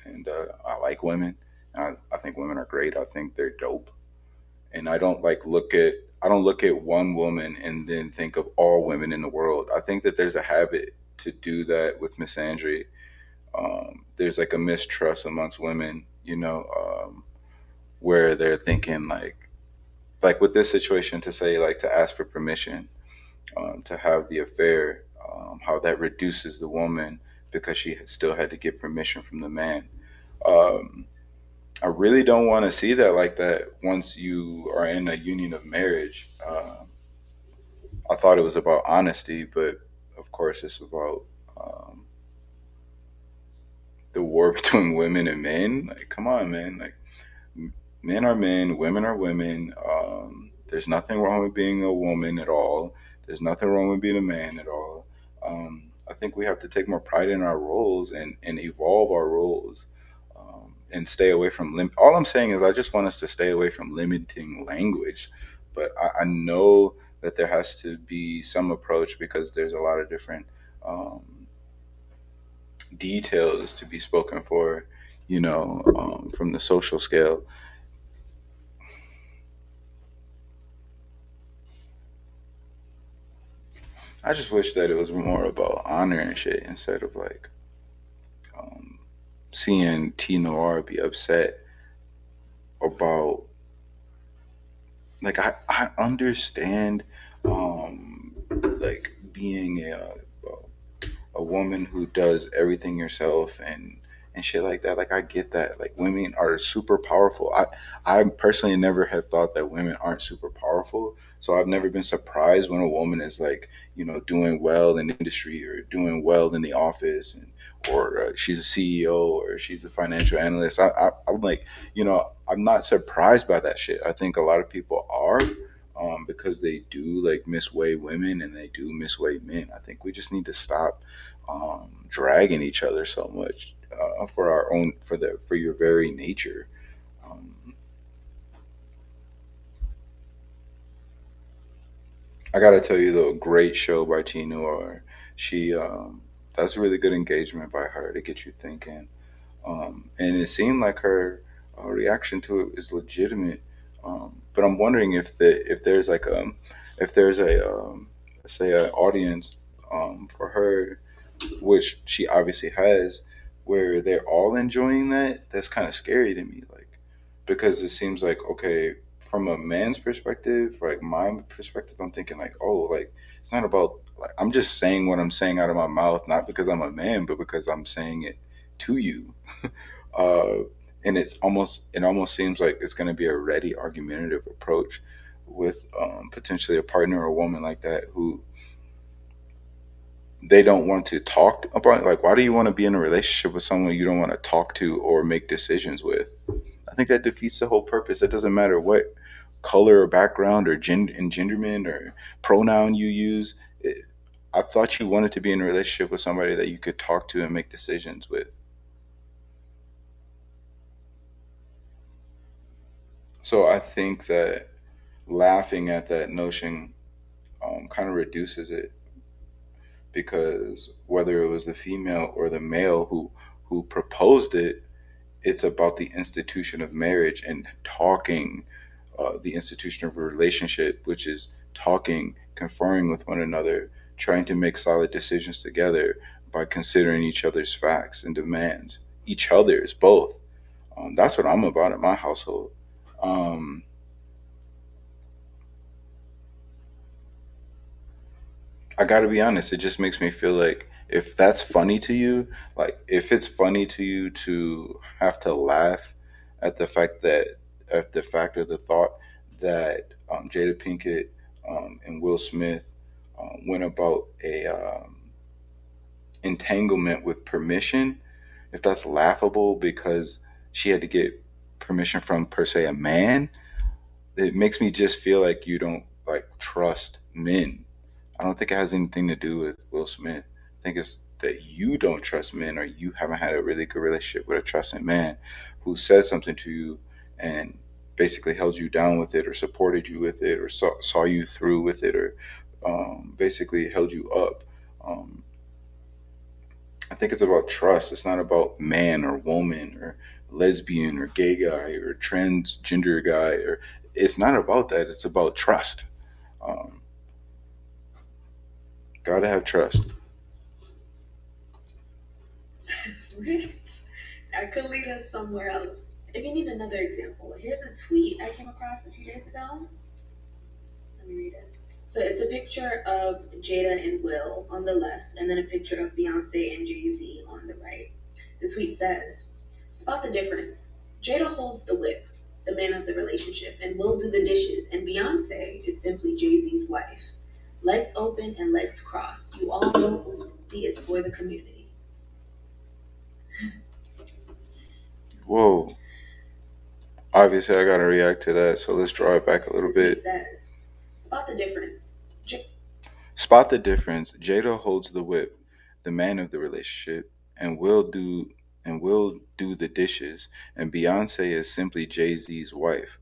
and I like women. I think women are great. I think they're dope, and I don't look at one woman and then think of all women in the world. I think that there's a habit to do that with misandry. There's like a mistrust amongst women, where they're thinking like with this situation to say like to ask for permission to have the affair, how that reduces the woman because she still had to get permission from the man. Um, I really don't want to see that like that once you are in a union of marriage. I thought it was about honesty, but of course it's about um, the war between women and men. Like, come on, man. Like, men are men, women are women. There's nothing wrong with being a woman at all. There's nothing wrong with being a man at all. I think we have to take more pride in our roles and evolve our roles and stay away from all I'm saying is I just want us to stay away from limiting language. But I know that there has to be some approach because there's a lot of different um, details to be spoken for, from the social scale. I just wish that it was more about honor and shit instead of like um, seeing T Noir be upset about like I understand like being a woman who does everything yourself and shit like that. Like I get that. Like women are super powerful. I personally never have thought that women aren't super powerful. So I've never been surprised when a woman is like doing well in the industry or doing well in the office and or she's a CEO or she's a financial analyst. I'm like I'm not surprised by that shit. I think a lot of people are. Because they do like misweigh women and they do misweigh men. I think we just need to stop dragging each other so much for our own for your very nature. Um, I gotta tell you though, great show by T Noir. She that's a really good engagement by her to get you thinking. And it seemed like her reaction to it is legitimate. But I'm wondering if there's like if there's a say an audience for her which she obviously has, where they're all enjoying that, that's kind of scary to me. Like, because it seems like, okay, from a man's perspective, like my perspective, I'm thinking like, oh, like it's not about like I'm just saying what I'm saying out of my mouth, not because I'm a man, but because I'm saying it to you. Uh, and it almost seems like it's going to be a ready argumentative approach with potentially a partner or a woman like that who they don't want to talk about. Like why do you want to be in a relationship with someone you don't want to talk to or make decisions with? I think that defeats the whole purpose. It doesn't matter what color or background or engenderment or pronoun you use. I thought you wanted to be in a relationship with somebody that you could talk to and make decisions with. So I think that laughing at that notion kind of reduces it because whether it was the female or the male who proposed it, it's about the institution of marriage and talking, the institution of a relationship, which is talking, conferring with one another, trying to make solid decisions together by considering each other's facts and demands, each other's both. That's what I'm about in my household. Um, I got to be honest, it just makes me feel like if that's funny to you, like if it's funny to you to have to laugh at the fact that, at the fact of the thought that Jada Pinkett and Will Smith went about a entanglement with permission, if that's laughable because she had to get permission from per se a man, it makes me just feel like you don't like trust men. I don't think it has anything to do with Will Smith. I think it's that you don't trust men, or you haven't had a really good relationship with a trusting man who said something to you and basically held you down with it, or supported you with it, or saw you through with it, or basically held you up. Um, I think it's about trust. It's not about man or woman or lesbian or gay guy or transgender guy, or it's not about that. It's about trust. Um, Gotta have trust. That could lead us somewhere else. If you need another example, here's a tweet I came across a few days ago. Let me read it. So it's a picture of Jada and Will on the left, and then a picture of Beyonce and Jay Z on the right. The tweet says, "Spot the difference. Jada holds the whip, the man of the relationship, and will do the dishes, and Beyonce is simply Jay Z's wife. Legs open and legs crossed. You all know whose pussy is for the community." Whoa. Obviously, I gotta react to that. So let's draw it back a little The tweet bit. says, "Spot the difference. Spot the difference. Jada holds the whip, the man of the relationship, and will do the dishes. And Beyonce is simply Jay Z's wife.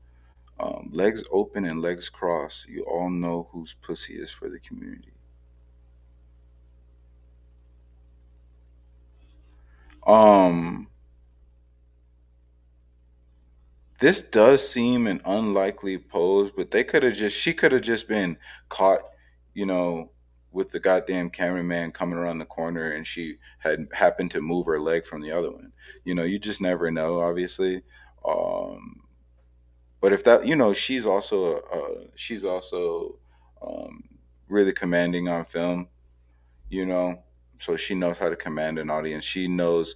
Legs open and legs crossed. You all know whose pussy is for the community. Um, this does seem an unlikely pose, but she could have just been caught, you know, with the goddamn cameraman coming around the corner and she had happened to move her leg from the other one. You just never know, obviously. Um, but if that, she's also um, really commanding on film, you know. So she knows how to command an audience. She knows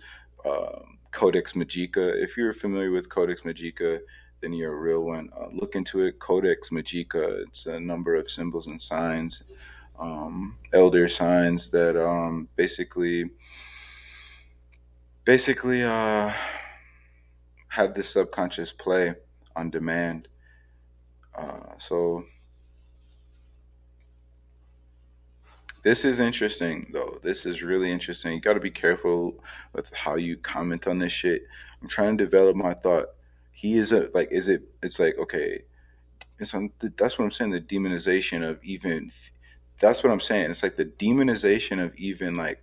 Codex Magica. If you're familiar with Codex Magica, then you're a real one. Look into it. Codex Magica. It's a number of symbols and signs, elder signs that basically have this subconscious play on demand. So this is interesting, though. This is really interesting. You got to be careful with how you comment on this shit. I'm trying to develop my thought. He is a like. Is it? It's like okay. That's what I'm saying. The demonization of even. That's what I'm saying. It's like the demonization of even like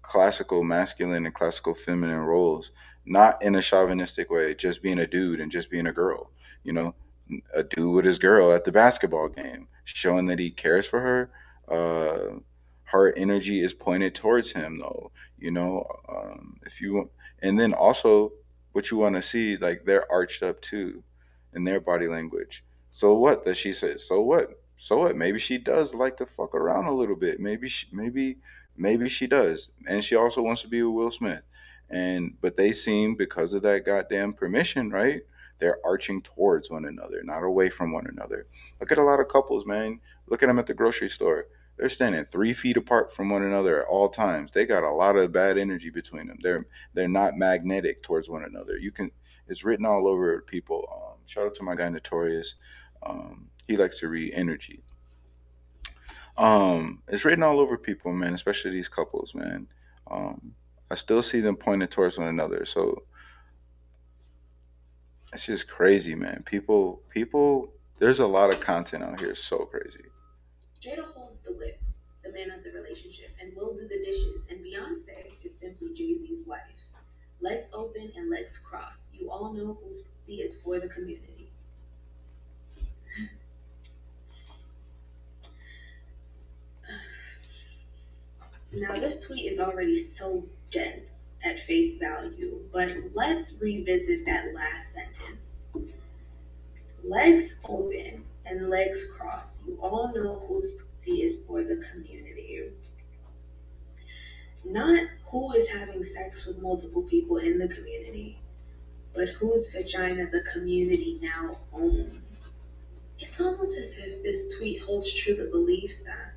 classical masculine and classical feminine roles, not in a chauvinistic way. Just being a dude and just being a girl. You know, a dude with his girl at the basketball game, showing that he cares for her. Her energy is pointed towards him, though. If you want, and then also what you want to see, like they're arched up too, in their body language. So what? That she says. So what? So what? Maybe she does like to fuck around a little bit. Maybe she does, and she also wants to be with Will Smith. And but they seem, because of that goddamn permission, right? They're arching towards one another, not away from one another. Look at a lot of couples, man. Look at them at the grocery store. They're standing 3 feet apart from one another at all times. They got a lot of bad energy between them. They're not magnetic towards one another. It's written all over people. Shout out to my guy Notorious. He likes to read energy. It's written all over people, man, especially these couples, man. Um, I still see them pointing towards one another. So it's just crazy, man. People, there's a lot of content out here. So crazy. Jada holds the whip, the man of the relationship and will do the dishes, and Beyonce is simply Jay Z's wife. Legs open and legs crossed. You all know whose pussy is for the community. Now, this tweet is already so dense at face value, but let's revisit that last sentence. Legs open and legs crossed. You all know whose pussy is for the community. Not who is having sex with multiple people in the community, but whose vagina the community now owns. It's almost as if this tweet holds true the belief that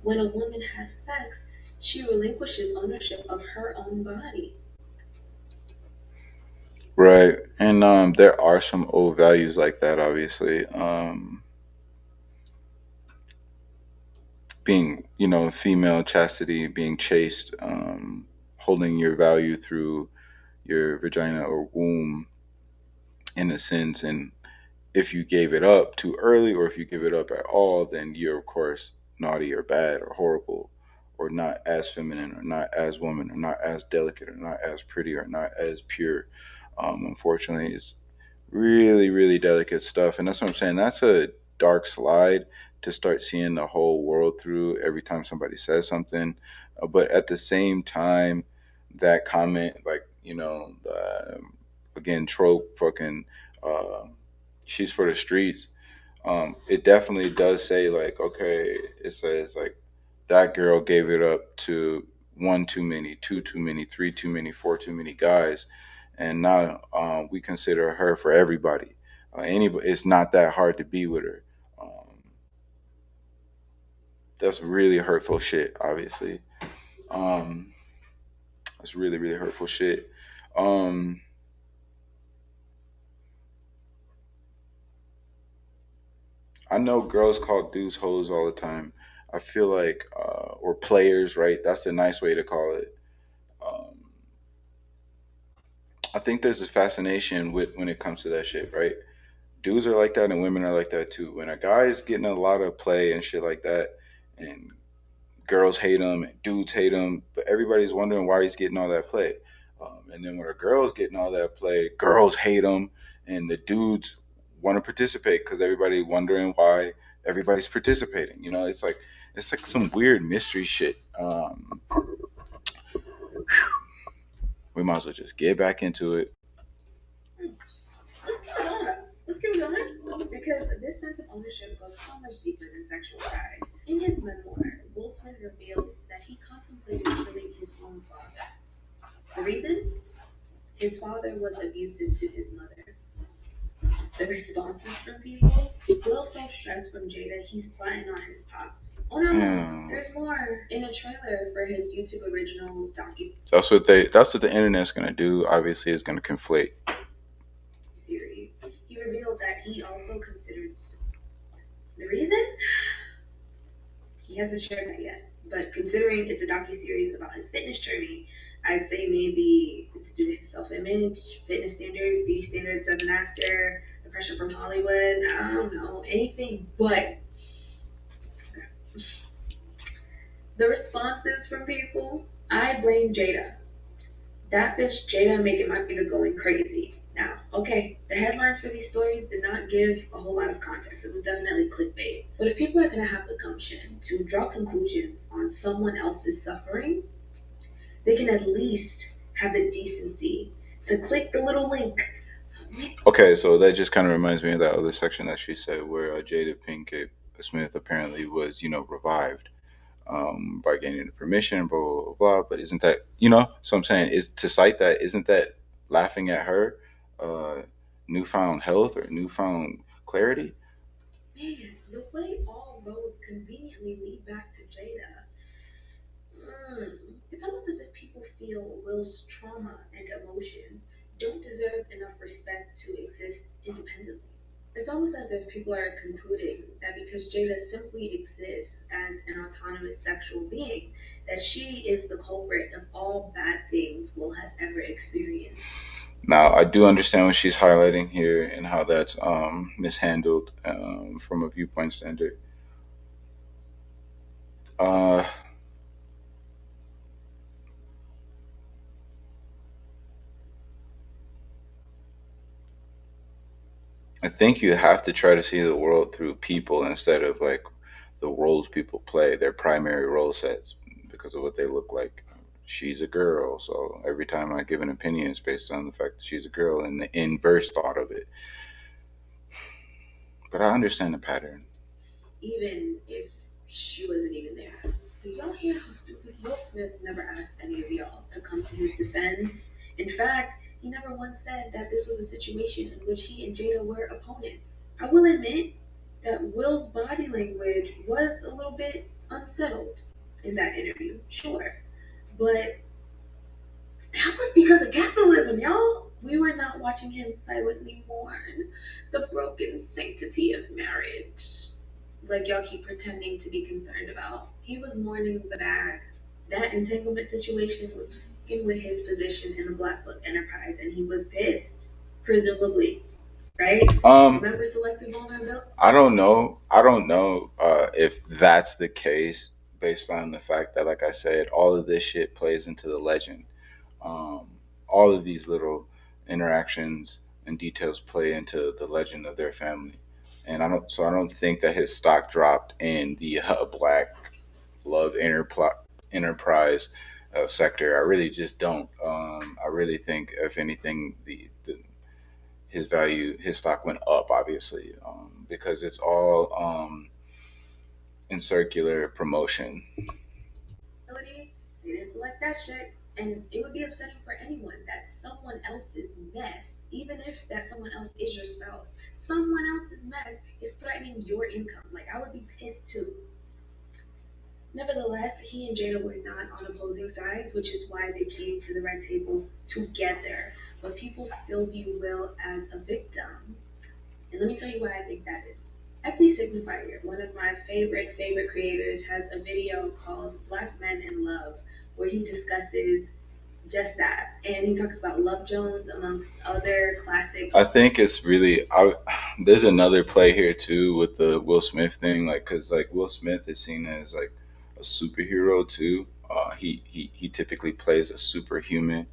when a woman has sex, she relinquishes ownership of her own body. Right. And there are some old values like that, obviously. Being, female chastity, being chaste, holding your value through your vagina or womb in a sense. And if you gave it up too early or if you give it up at all, then you're, of course, naughty or bad or horrible or not as feminine or not as woman or not as delicate or not as pretty or not as pure. Unfortunately, it's really, really delicate stuff. And that's what I'm saying. That's a dark slide to start seeing the whole world through every time somebody says something. But at the same time, that comment, like, again, trope, fucking, uh, she's for the streets. It definitely does say, like, okay, it says, like, that girl gave it up to one too many, two too many, three too many, four too many guys, and now we consider her for everybody. Anybody, it's not that hard to be with her. Um, that's really hurtful shit. Obviously, um, that's really really hurtful shit. Um, I know girls call dudes hoes all the time. I feel like, or players, right? That's a nice way to call it. Um, I think there's a fascination with when it comes to that shit, right? Dudes are like that and women are like that too. When a guy is getting a lot of play and shit like that, and girls hate him and dudes hate him, but everybody's wondering why he's getting all that play. And then when a girl's getting all that play, girls hate him, and the dudes want to participate because everybody wondering why everybody's participating. It's like some weird mystery shit. We might as well just get back into it. Let's keep going. Let's keep going. Because this sense of ownership goes so much deeper than sexual pride. In his memoir, Will Smith revealed that he contemplated killing his own father. The reason? His father was abusive to his mother. The responses from people? Will so stressed from Jada, he's plotting on his pops. Oh no, Yeah. there's more. In a trailer for his YouTube Originals That's what the internet's gonna do. Obviously, is gonna conflate. series, he revealed that he also considered the reason? He hasn't shared that yet. But considering it's a docu-series about his fitness journey, I'd say maybe it's due to his self-image, fitness standards, beauty standards as an actor, the pressure from Hollywood. I don't know, anything but the responses from people. I blame Jada. That bitch Jada making my nigga going crazy. Now, okay, the headlines for these stories did not give a whole lot of context. It was definitely clickbait. But if people are gonna have the gumption to draw conclusions on someone else's suffering, they can at least have the decency to click the little link. Okay, so that just kind of reminds me of that other section that she said where Jada Pinkett Smith apparently was, revived by gaining the permission, blah, blah, blah, blah. But isn't that, so I'm saying is to cite that, isn't that laughing at her uh, newfound health or newfound clarity? Man, the way all roads conveniently lead back to Jada. It's almost as if people feel Will's trauma and emotions don't deserve enough respect to exist independently. It's almost as if people are concluding that because Jada simply exists as an autonomous sexual being, that she is the culprit of all bad things Will has ever experienced. Now, I do understand what she's highlighting here and how that's mishandled from a viewpoint standard. Uh, I think you have to try to see the world through people instead of like the roles people play, their primary role sets, because of what they look like. She's a girl, so every time I give an opinion, it's based on the fact that she's a girl and the inverse thought of it. But I understand the pattern. Even if she wasn't even there. Do y'all hear how stupid Will Smith never asked any of y'all to come to his defense? In fact, he never once said that this was a situation in which he and Jada were opponents. I will admit that Will's body language was a little bit unsettled in that interview, sure. But that was because of capitalism, y'all. We were not watching him silently mourn the broken sanctity of marriage like y'all keep pretending to be concerned about. He was mourning the bag. That entanglement situation was fucking with his position in the Black Book Enterprise, and he was pissed, presumably, right? Um, Remember selective vulnerability? I don't know. I don't know if that's the case based on the fact that, like I said, all of this shit plays into the legend. Um, all of these little interactions and details play into the legend of their family, and I don't think that his stock dropped in the black love enterprise sector. I really just don't. I really think, if anything, his value, his stock went up, obviously, because it's all in circular promotion. They didn't select that shit. And it would be upsetting for anyone that someone else's mess, even if that someone else is your spouse, someone else's mess is threatening your income. Like, I would be pissed too. Nevertheless, he and Jada were not on opposing sides, which is why they came to the red table together. But people still view Will as a victim. And let me tell you why I think that is. FD Signifier, one of my favorite creators, has a video called Black Men in Love, where he discusses just that. And he talks about Love Jones amongst other classic. I think it's really. There's another play here too with the Will Smith thing, like because like Will Smith is seen as like a superhero too. He typically plays a superhuman,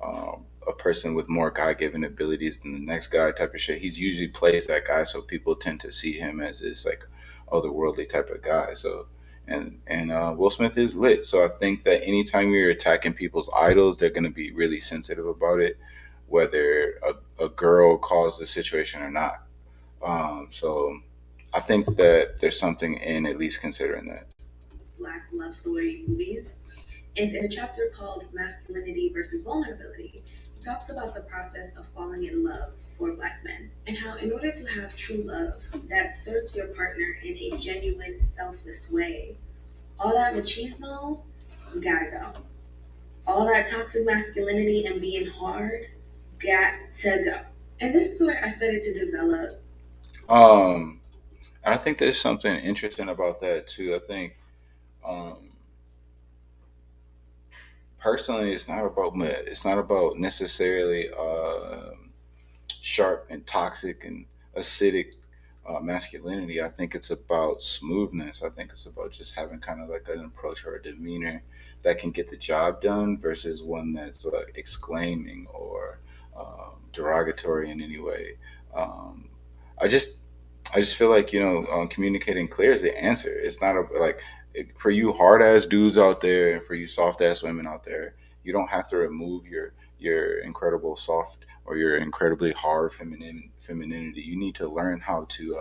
a person with more God given abilities than the next guy type of shit. He's usually plays that guy, so people tend to see him as this like otherworldly type of guy. So and Will Smith is lit. So I think that anytime you're attacking people's idols, they're gonna be really sensitive about it, whether a girl caused the situation or not. So I think that there's something in at least considering that. Black love story movies. And in a chapter called Masculinity versus Vulnerability, he talks about the process of falling in love for Black men and how, in order to have true love that serves your partner in a genuine, selfless way, all that machismo gotta go. All that toxic masculinity and being hard got to go. And this is where I started to develop. Um, and I think there's something interesting about that too. I think um, personally, it's not about necessarily sharp and toxic and acidic masculinity. I think it's about smoothness. I think it's about just having kind of like an approach or a demeanor that can get the job done versus one that's like exclaiming or derogatory in any way. Um, I just I just feel like communicating clear is the answer. It's not like for you hard ass dudes out there and for you soft ass women out there. You don't have to remove your incredible soft or your incredibly hard femininity. You need to learn how to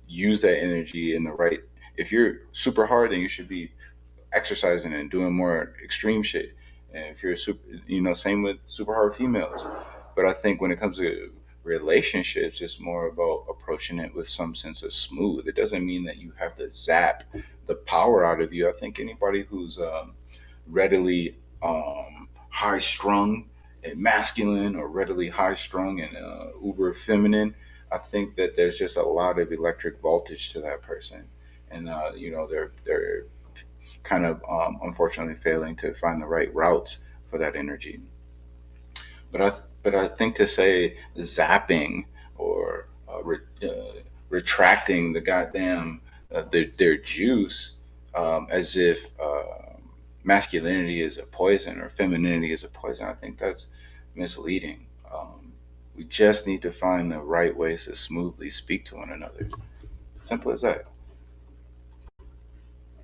use that energy in the right. If you're super hard, then you should be exercising and doing more extreme shit. And if you're super, same with super hard females. But I think when it comes to relationships, it's more about approaching it with some sense of smooth. It doesn't mean that you have to zap the power out of you. I think anybody who's readily high strung and masculine or readily high strung and uber feminine, I think that there's just a lot of electric voltage to that person. And they're kind of unfortunately failing to find the right routes for that energy. But I think to say zapping or retracting the goddamn their juice, as if masculinity is a poison or femininity is a poison. I think that's misleading. We just need to find the right ways to smoothly speak to one another. Simple as that.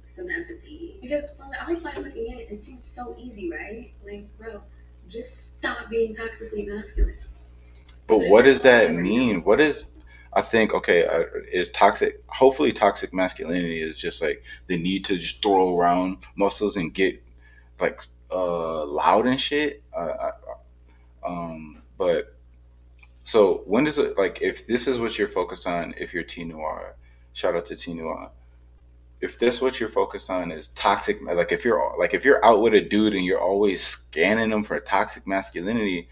Some empathy. Because from the outside looking in, it seems so easy, right? Like, bro, just stop being toxically masculine. But But if what that's does all you that ever do, mean? What is, I think, okay, is toxic, hopefully, toxic masculinity is just like the need to just throw around muscles and get like loud and shit. But so when does it, like, if this is what you're focused on, if you're T Noir, shout out to T Noir. If this what you're focused on is toxic, like if you're out with a dude and you're always scanning them for toxic masculinity,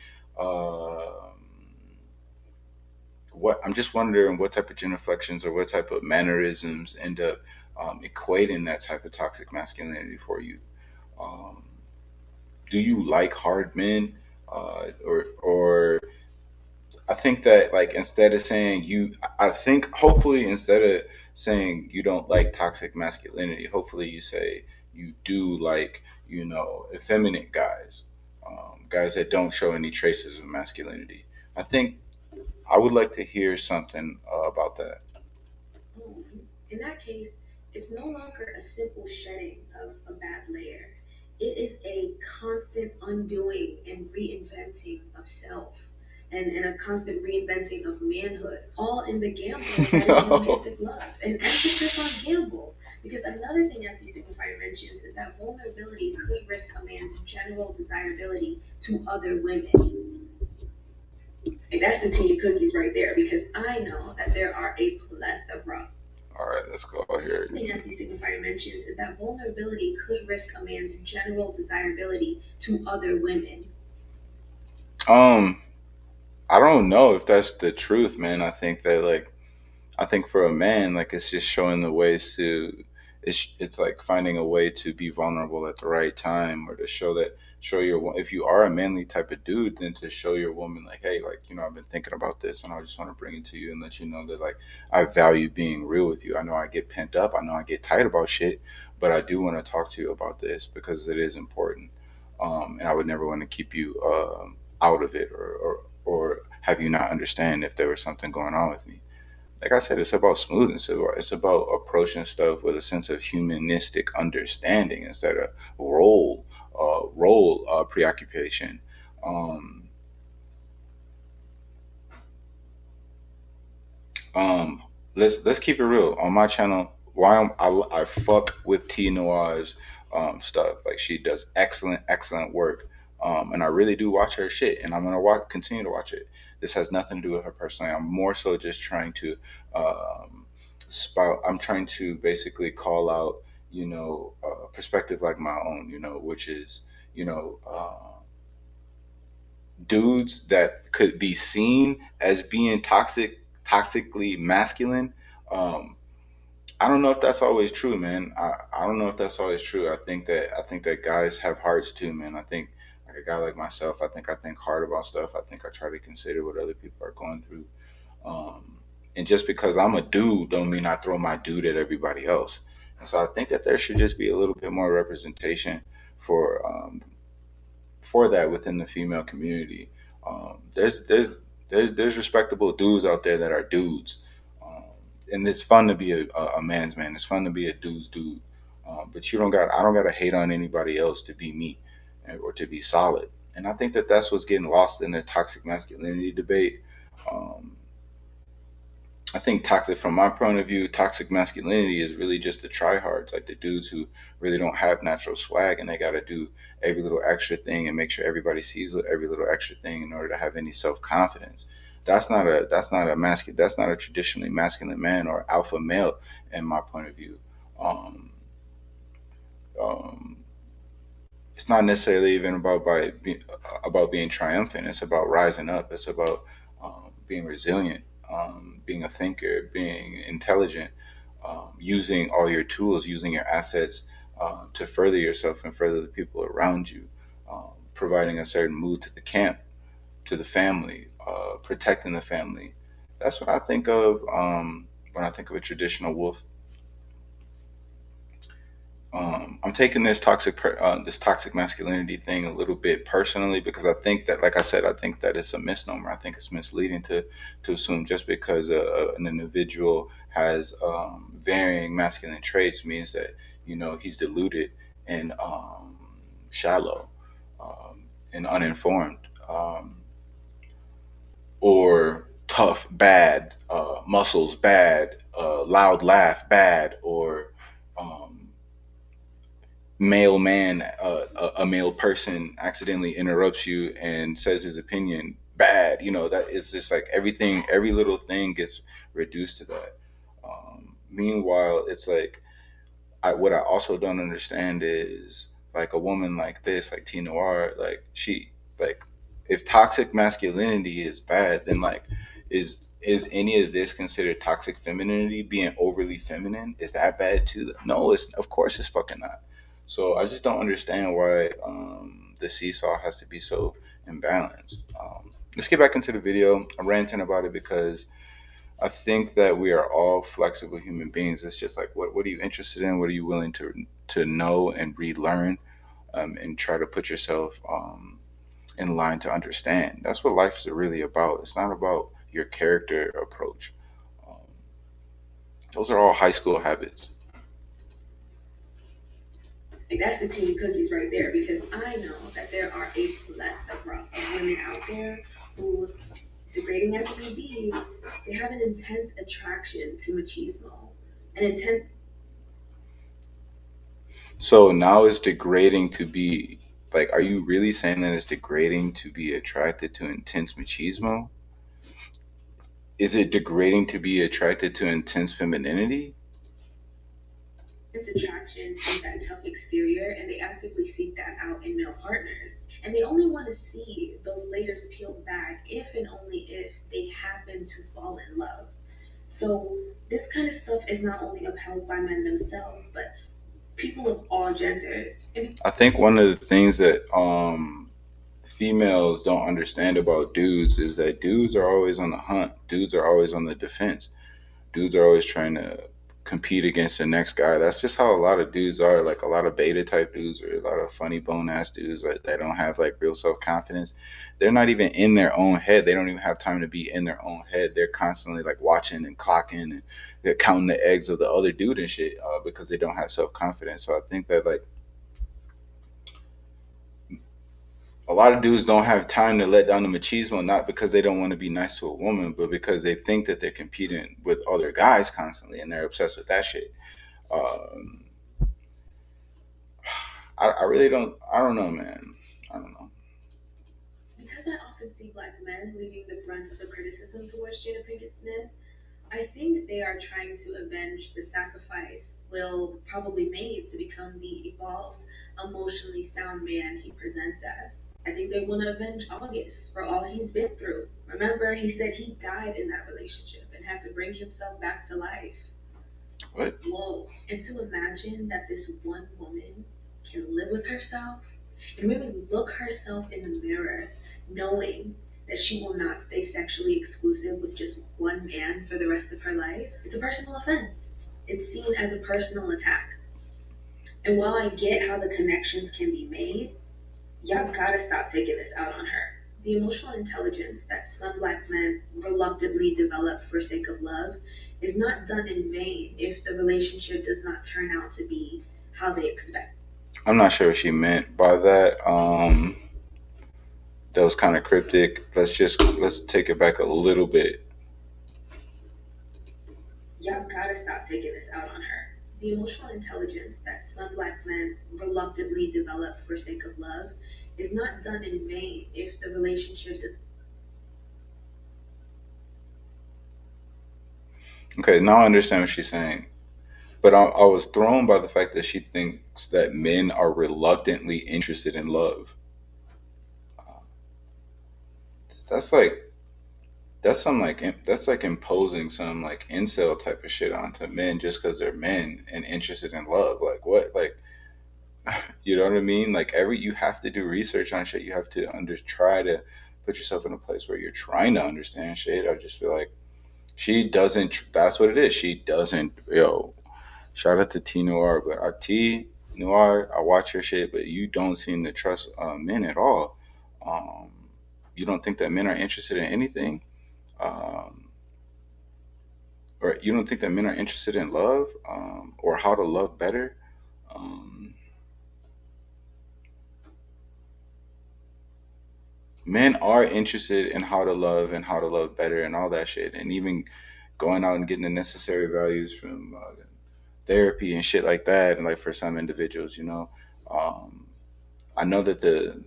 what I'm just wondering what type of genuflections or what type of mannerisms end up equating that type of toxic masculinity for you. Um, do you like hard men, or I think that, like, instead of saying you, I think hopefully instead of saying you don't like toxic masculinity, hopefully you say you do like, effeminate guys, guys that don't show any traces of masculinity. I think I would like to hear something about that. oh, in that case, it's no longer a simple shedding of a bad layer. It is a constant undoing and reinventing of self. And a constant reinventing of manhood, all in the gamble that is No. romantic love. An emphasis on gamble. Because another thing FD Signifier mentions is that vulnerability could risk a man's general desirability to other women. And that's the tea and cookies right there, because I know that there are a plethora. All right, let's go here. The FD Signifier mentions is that vulnerability could risk a man's general desirability to other women. Um, I don't know if that's the truth, man. I think for a man, like, it's just showing the ways to. It's like finding a way to be vulnerable at the right time, or to show if you are a manly type of dude, then to show your woman, like, hey, like, I've been thinking about this, and I just want to bring it to you and let you know that, like, I value being real with you. I know I get pent up, I know I get tight about shit, but I do want to talk to you about this because it is important. And I would never want to keep you out of it, or have you not understand if there was something going on with me. Like I said, it's about smoothness. It's about approaching stuff with a sense of humanistic understanding instead of role preoccupation. Um, Um, let's keep it real on my channel. I fuck with T Noir's stuff. Like, she does excellent work. And I really do watch her shit, and I'm gonna continue to watch it. This has nothing to do with her personally. I'm more so just trying to spout. I'm trying to basically call out, a perspective like my own. Which is, you know. Dudes that could be seen as being toxically masculine. um I don't know if that's always true, man. I don't know if that's always true. I think that guys have hearts too, man. I think, like, a guy like myself, I think hard about stuff. I think I try to consider what other people are going through. um and just because I'm a dude don't mean I throw my dude at everybody else. And so I think that there should just be a little bit more representation for that within the female community. There's respectable dudes out there that are dudes, um, and it's fun to be a man's man. It's fun to be a dude's dude. But I don't got to hate on anybody else to be me, or to be solid. And I think that that's what's getting lost in the toxic masculinity debate. Um, I think toxic, from my point of view, toxic masculinity is really just the tryhards, like the dudes who really don't have natural swag, and they got to do every little extra thing and make sure everybody sees every little extra thing in order to have any self confidence. That's not a traditionally masculine man or alpha male, in my point of view. Um, um, it's not necessarily even about being triumphant. It's about rising up. It's about being resilient, being a thinker, being intelligent, using all your tools, using your assets to further yourself and further the people around you, providing a certain mood to the camp, to the family, protecting the family. That's what I think of when I think of a traditional wolf. I'm taking this toxic masculinity thing a little bit personally because I think that, like I said, I think that it's a misnomer. I think it's misleading to assume just because an individual has varying masculine traits means that he's deluded and shallow and uninformed, or tough bad, muscles bad, loud laugh bad, or um, male man, a male person accidentally interrupts you and says his opinion bad. That it's just like everything, every little thing gets reduced to that. Meanwhile, it's like what I also don't understand is like a woman like this, like T Noir, like she, like if toxic masculinity is bad, then like is any of this considered toxic femininity? Being overly feminine, is that bad too? No, it's of course it's fucking not. So I just don't understand why the seesaw has to be so imbalanced. Let's get back into the video. I'm ranting about it because I think that we are all flexible human beings. It's just like what are you interested in? What are you willing to know and relearn, and try to put yourself in line to understand. That's what life is really about. It's not about your character approach. Um, those are all high school habits. Like that's the tea cookies right there because I know that there are a plethora of women out there who, degrading as it may be, they have an intense attraction to machismo. An intense So now it's degrading to be like. Are you really saying that it's degrading to be attracted to intense machismo? Is it degrading to be attracted to intense femininity? attraction to that tough exterior and they actively seek that out in male partners. And they only want to see those layers peeled back if and only if they happen to fall in love. So this kind of stuff is not only upheld by men themselves, but people of all genders. I think one of the things that females don't understand about dudes is that dudes are always on the hunt. Dudes are always on the defense. Dudes are always trying to compete against the next guy. That's just how a lot of dudes are. Like a lot of beta type dudes or a lot of funny bone ass dudes that don't have like real self confidence. They're not even in their own head. They don't even have time to be in their own head. They're constantly like watching and clocking and they're counting the eggs of the other dude and shit, because they don't have self confidence. So I think that like a lot of dudes don't have time to let down the machismo, not because they don't want to be nice to a woman, but because they think that they're competing with other guys constantly and they're obsessed with that shit. Um, I really don't. I don't know, man. I don't know. Because I often see black men leading the brunt of the criticism towards Jada Pinkett Smith, I think they are trying to avenge the sacrifice Will probably made to become the evolved, emotionally sound man he presents as. I think they want to avenge August for all he's been through. Remember, he said he died in that relationship and had to bring himself back to life. What? Whoa. And to imagine that this one woman can live with herself and really look herself in the mirror, knowing that she will not stay sexually exclusive with just one man for the rest of her life, it's a personal offense. It's seen as a personal attack. And while I get how the connections can be made, y'all gotta stop taking this out on her. The emotional intelligence that some black men reluctantly develop for sake of love is not done in vain if the relationship does not turn out to be how they expect. I'm not sure what she meant by that. That was kind of cryptic. Let's take it back a little bit. Y'all gotta stop taking this out on her. The emotional intelligence that some black men reluctantly develop for sake of love is not done in vain if the relationship does. Okay, now I understand what she's saying. But I was thrown by the fact that she thinks that men are reluctantly interested in love. That's like that's like imposing some like incel type of shit onto men just because they're men and interested in love. Like what? Like you know what I mean? Like every you have to do research on shit. You have to try to put yourself in a place where you're trying to understand shit. I just feel like she doesn't. That's what it is. She doesn't. Yo, shout out to T Noir, but T. Noir, I watch your shit, but you don't seem to trust men at all. Um, you don't think that men are interested in anything, um, or you don't think that men are interested in love or how to love better. Um, Men are interested in how to love and how to love better and all that shit, and even going out and getting the necessary values from therapy and shit like that. And like for some individuals, um, I know that the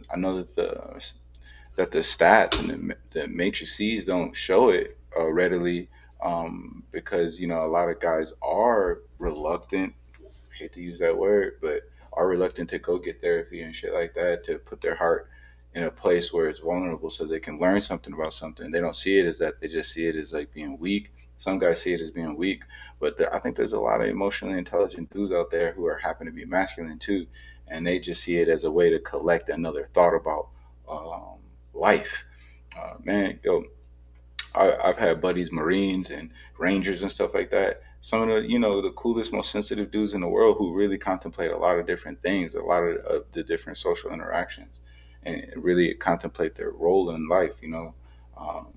stats and the matrices don't show it readily, because a lot of guys are reluctant, hate to use that word, but are reluctant to go get therapy and shit like that to put their heart in a place where it's vulnerable so they can learn something about something. They don't see it as that, they just see it as like being weak. Some guys see it as being weak, but I think there's a lot of emotionally intelligent dudes out there who are happen to be masculine too, and they just see it as a way to collect another thought about um, life. Man, yo, I've had buddies, Marines and Rangers and stuff like that. Some of the coolest, most sensitive dudes in the world who really contemplate a lot of different things, a lot of the different social interactions, and really contemplate their role in life. Um,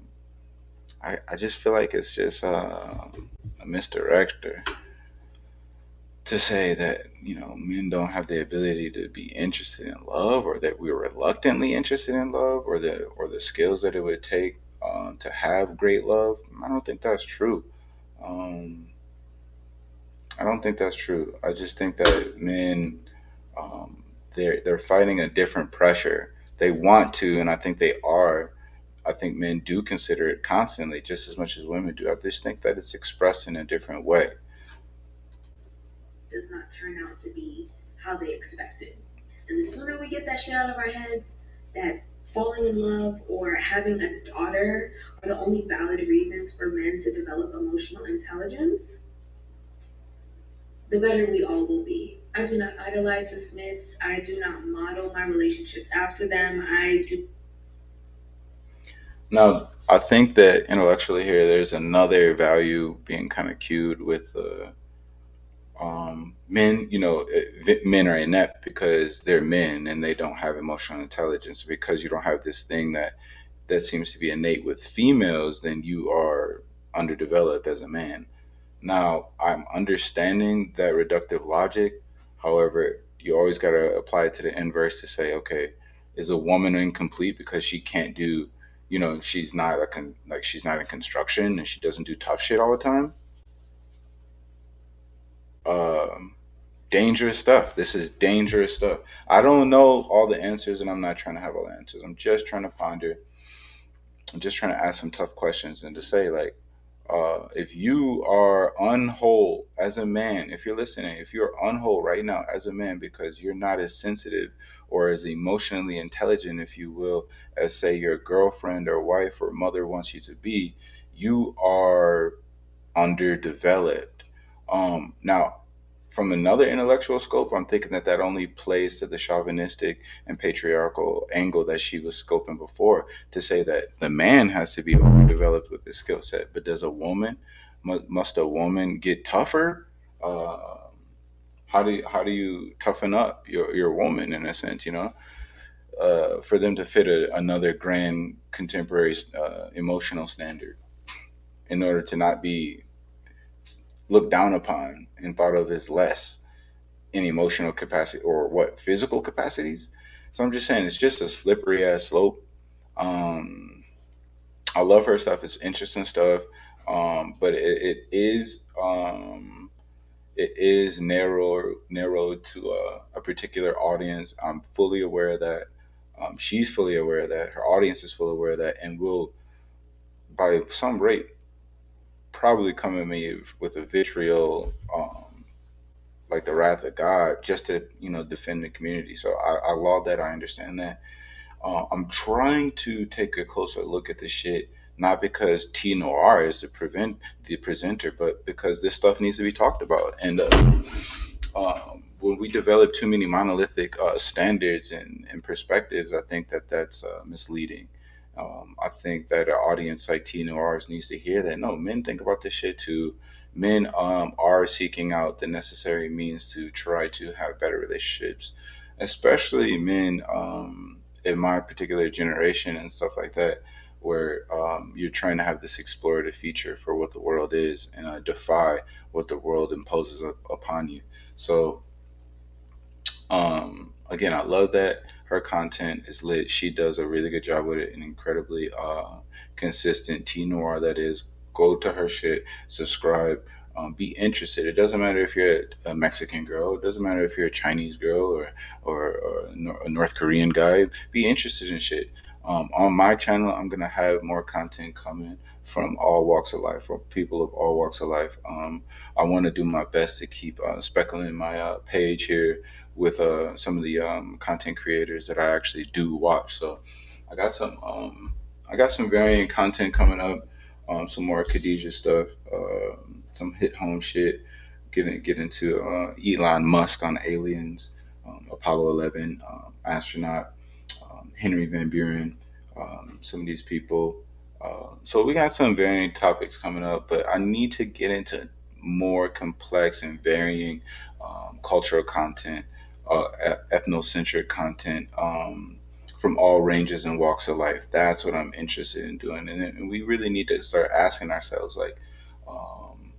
I just feel like it's just a misdirector to say that men don't have the ability to be interested in love, or that we're reluctantly interested in love, or the skills that it would take to have great love. I don't think that's true. um, I don't think that's true. I just think that men, um, they're fighting a different pressure. They want to, and I think they are. I think men do consider it constantly, just as much as women do. I just think that it's expressed in a different way. Does not turn out to be how they expected. And the sooner we get that shit out of our heads, that falling in love or having a daughter are the only valid reasons for men to develop emotional intelligence, the better we all will be. I do not idolize the Smiths. I do not model my relationships after them. I do. Now, I think that intellectually here, there's another value being kind of cued with men. Men are inept because they're men and they don't have emotional intelligence. Because you don't have this thing that seems to be innate with females, then you are underdeveloped as a man. Now, I'm understanding that reductive logic. However, you always got to apply it to the inverse to say, okay, is a woman incomplete because she can't do, she's not like she's not in construction and she doesn't do tough shit all the time? Um, Dangerous stuff. This is dangerous stuff. I don't know all the answers, and I'm not trying to have all the answers. I'm just trying to ponder. I'm just trying to ask some tough questions and to say, like, if you are unwhole as a man, if you're listening, if you're unwhole right now as a man because you're not as sensitive or as emotionally intelligent, if you will, as say your girlfriend or wife or mother wants you to be, you are underdeveloped. Now, from another intellectual scope, I'm thinking that that only plays to the chauvinistic and patriarchal angle that she was scoping before, to say that the man has to be overdeveloped with this skill set. But does a woman, must a woman get tougher? Uh, how do you toughen up your woman in a sense? For them to fit another grand contemporary emotional standard in order to not be looked down upon and thought of as less in emotional capacity or what physical capacities. So I'm just saying it's just a slippery ass slope. Um, I love her stuff. It's interesting stuff, but it is narrowed to a particular audience. I'm fully aware of that. She's fully aware of that. Her audience is fully aware of that, and will by some rate probably come at me with a vitriol. Like the wrath of God, just to defend the community. So I laud that. I understand that. I'm trying to take a closer look at this shit, not because T Noir is the presenter, but because this stuff needs to be talked about. And when we develop too many monolithic standards and perspectives, I think that that's misleading. I think that an audience like T Noirs needs to hear that no, men think about this shit too. men are seeking out the necessary means to try to have better relationships, especially men in my particular generation and stuff like that, where you're trying to have this explorative feature for what the world is and defy what the world imposes upon you. So again, I love that her content is lit. She does a really good job with it, and incredibly consistent T Noir that is. Go to her shit, subscribe, be interested. It doesn't matter if you're a Mexican girl. It doesn't matter if you're a Chinese girl or a North Korean guy. Be interested in shit. On my channel, I'm gonna have more content coming from all walks of life, from people of all walks of life. I want to do my best to keep speckling my page here with some of the content creators that I actually do watch. So I got some I got some variant content coming up. Some more Khadijah stuff, some hit home shit. Get into Elon Musk on aliens, Apollo 11 astronaut, Henry Van Buren, some of these people. So we got some varying topics coming up, but I need to get into more complex and varying cultural content, ethnocentric content from all ranges and walks of life. That's what I'm interested in doing, and we really need to start asking ourselves, like, um,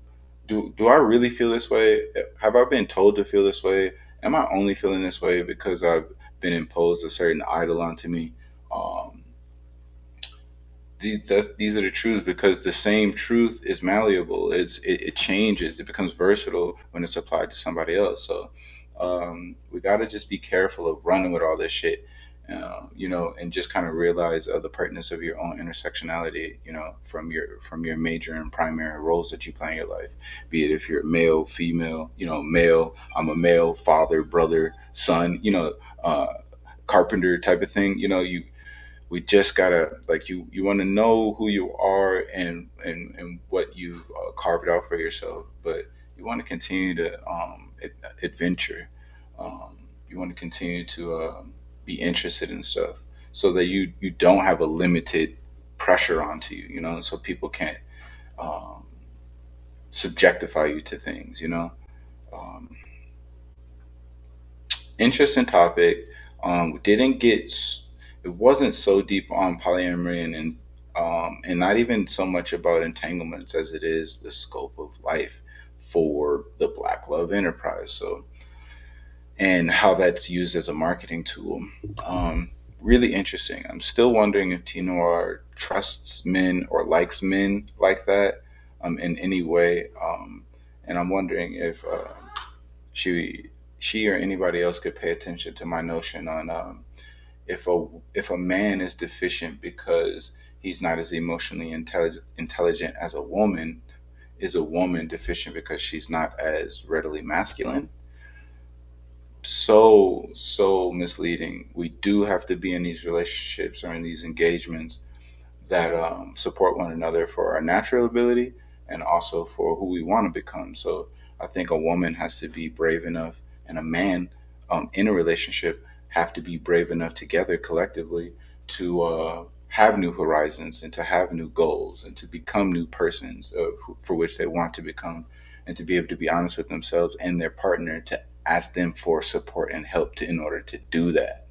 do I really feel this way? Have I been told to feel this way? Am I only feeling this way because I've been imposed a certain idol onto me? Um, these are the truths because the same truth is malleable. It changes. It becomes versatile when it's applied to somebody else. So we got to just be careful of running with all this shit, and just kind of realize the pertinence of your own intersectionality. From your major and primary roles that you play in your life. Be it if you're male, female, male. I'm a male, father, brother, son. Uh, carpenter type of thing. We just gotta, like, you want to know who you are and what you carved out for yourself, but you want to continue to adventure. You want to continue to be interested in stuff so that you don't have a limited pressure onto you, so people can't um, subjectify you to things. um, Interesting topic. We didn't get it wasn't so deep on polyamory and not even so much about entanglements as it is the scope of life for the Black Love Enterprise. So and how that's used as a marketing tool. Really interesting. I'm still wondering if Tinoir trusts men or likes men like that in any way. And I'm wondering if she she or anybody else could pay attention to my notion on if a man is deficient because he's not as emotionally intelligent as a woman, is a woman deficient because she's not as readily masculine? So misleading. We do have to be in these relationships or in these engagements that support one another for our natural ability and also for who we want to become. So I think a woman has to be brave enough, and a man in a relationship have to be brave enough together collectively to have new horizons and to have new goals and to become new persons for which they want to become, and to be able to be honest with themselves and their partner to ask them for support and help in order to do that.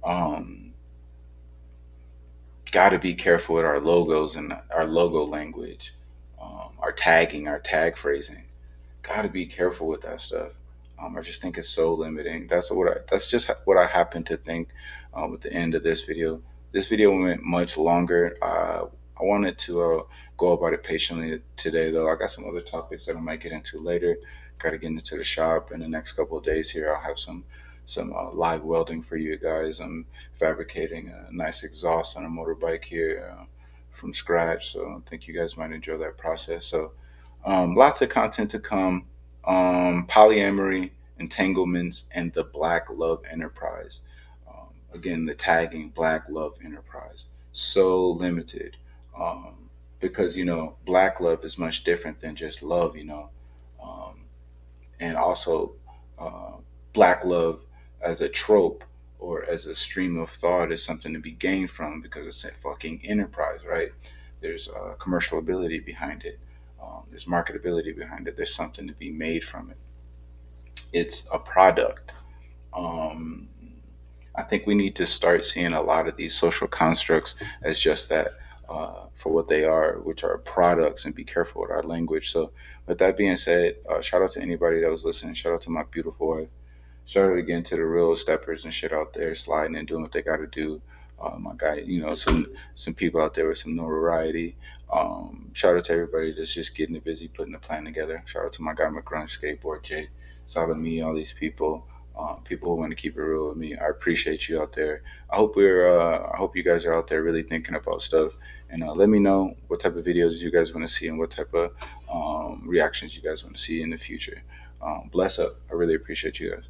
Um, Got to be careful with our logos and our logo language, our tagging, our tag phrasing. Got to be careful with that stuff. I just think it's so limiting. That's just what I happen to think with the end of this video. This video went much longer. I wanted to go about it patiently today, though. I got some other topics that I might get into later. Got to get into the shop in the next couple of days here. I'll have some live welding for you guys. I'm fabricating a nice exhaust on a motorbike here from scratch, so I think you guys might enjoy that process. So lots of content to come. Polyamory, entanglements, and the Black Love Enterprise. Again, the tagging Black Love Enterprise. So limited. Um, because, Black love is much different than just love. Um, and also, uh, Black love as a trope or as a stream of thought is something to be gained from because it's a fucking enterprise, right? There's commercial ability behind it. There's marketability behind it. There's something to be made from it. It's a product. Um, I think we need to start seeing a lot of these social constructs as just that, for what they are, which are products, and be careful with our language. So, with that being said, shout out to anybody that was listening. Shout out to my beautiful wife. Shout out again to the real steppers and shit out there sliding and doing what they got to do. My guy, some people out there with some notoriety. Shout out to everybody that's just getting it busy, putting the plan together. Shout out to my guy McGrunch, Skateboard Jay, Solid Me, all these people. People who want to keep it real with me. I appreciate you out there. I hope you guys are out there really thinking about stuff. And let me know what type of videos you guys want to see and what type of reactions you guys want to see in the future. Bless up. I really appreciate you guys.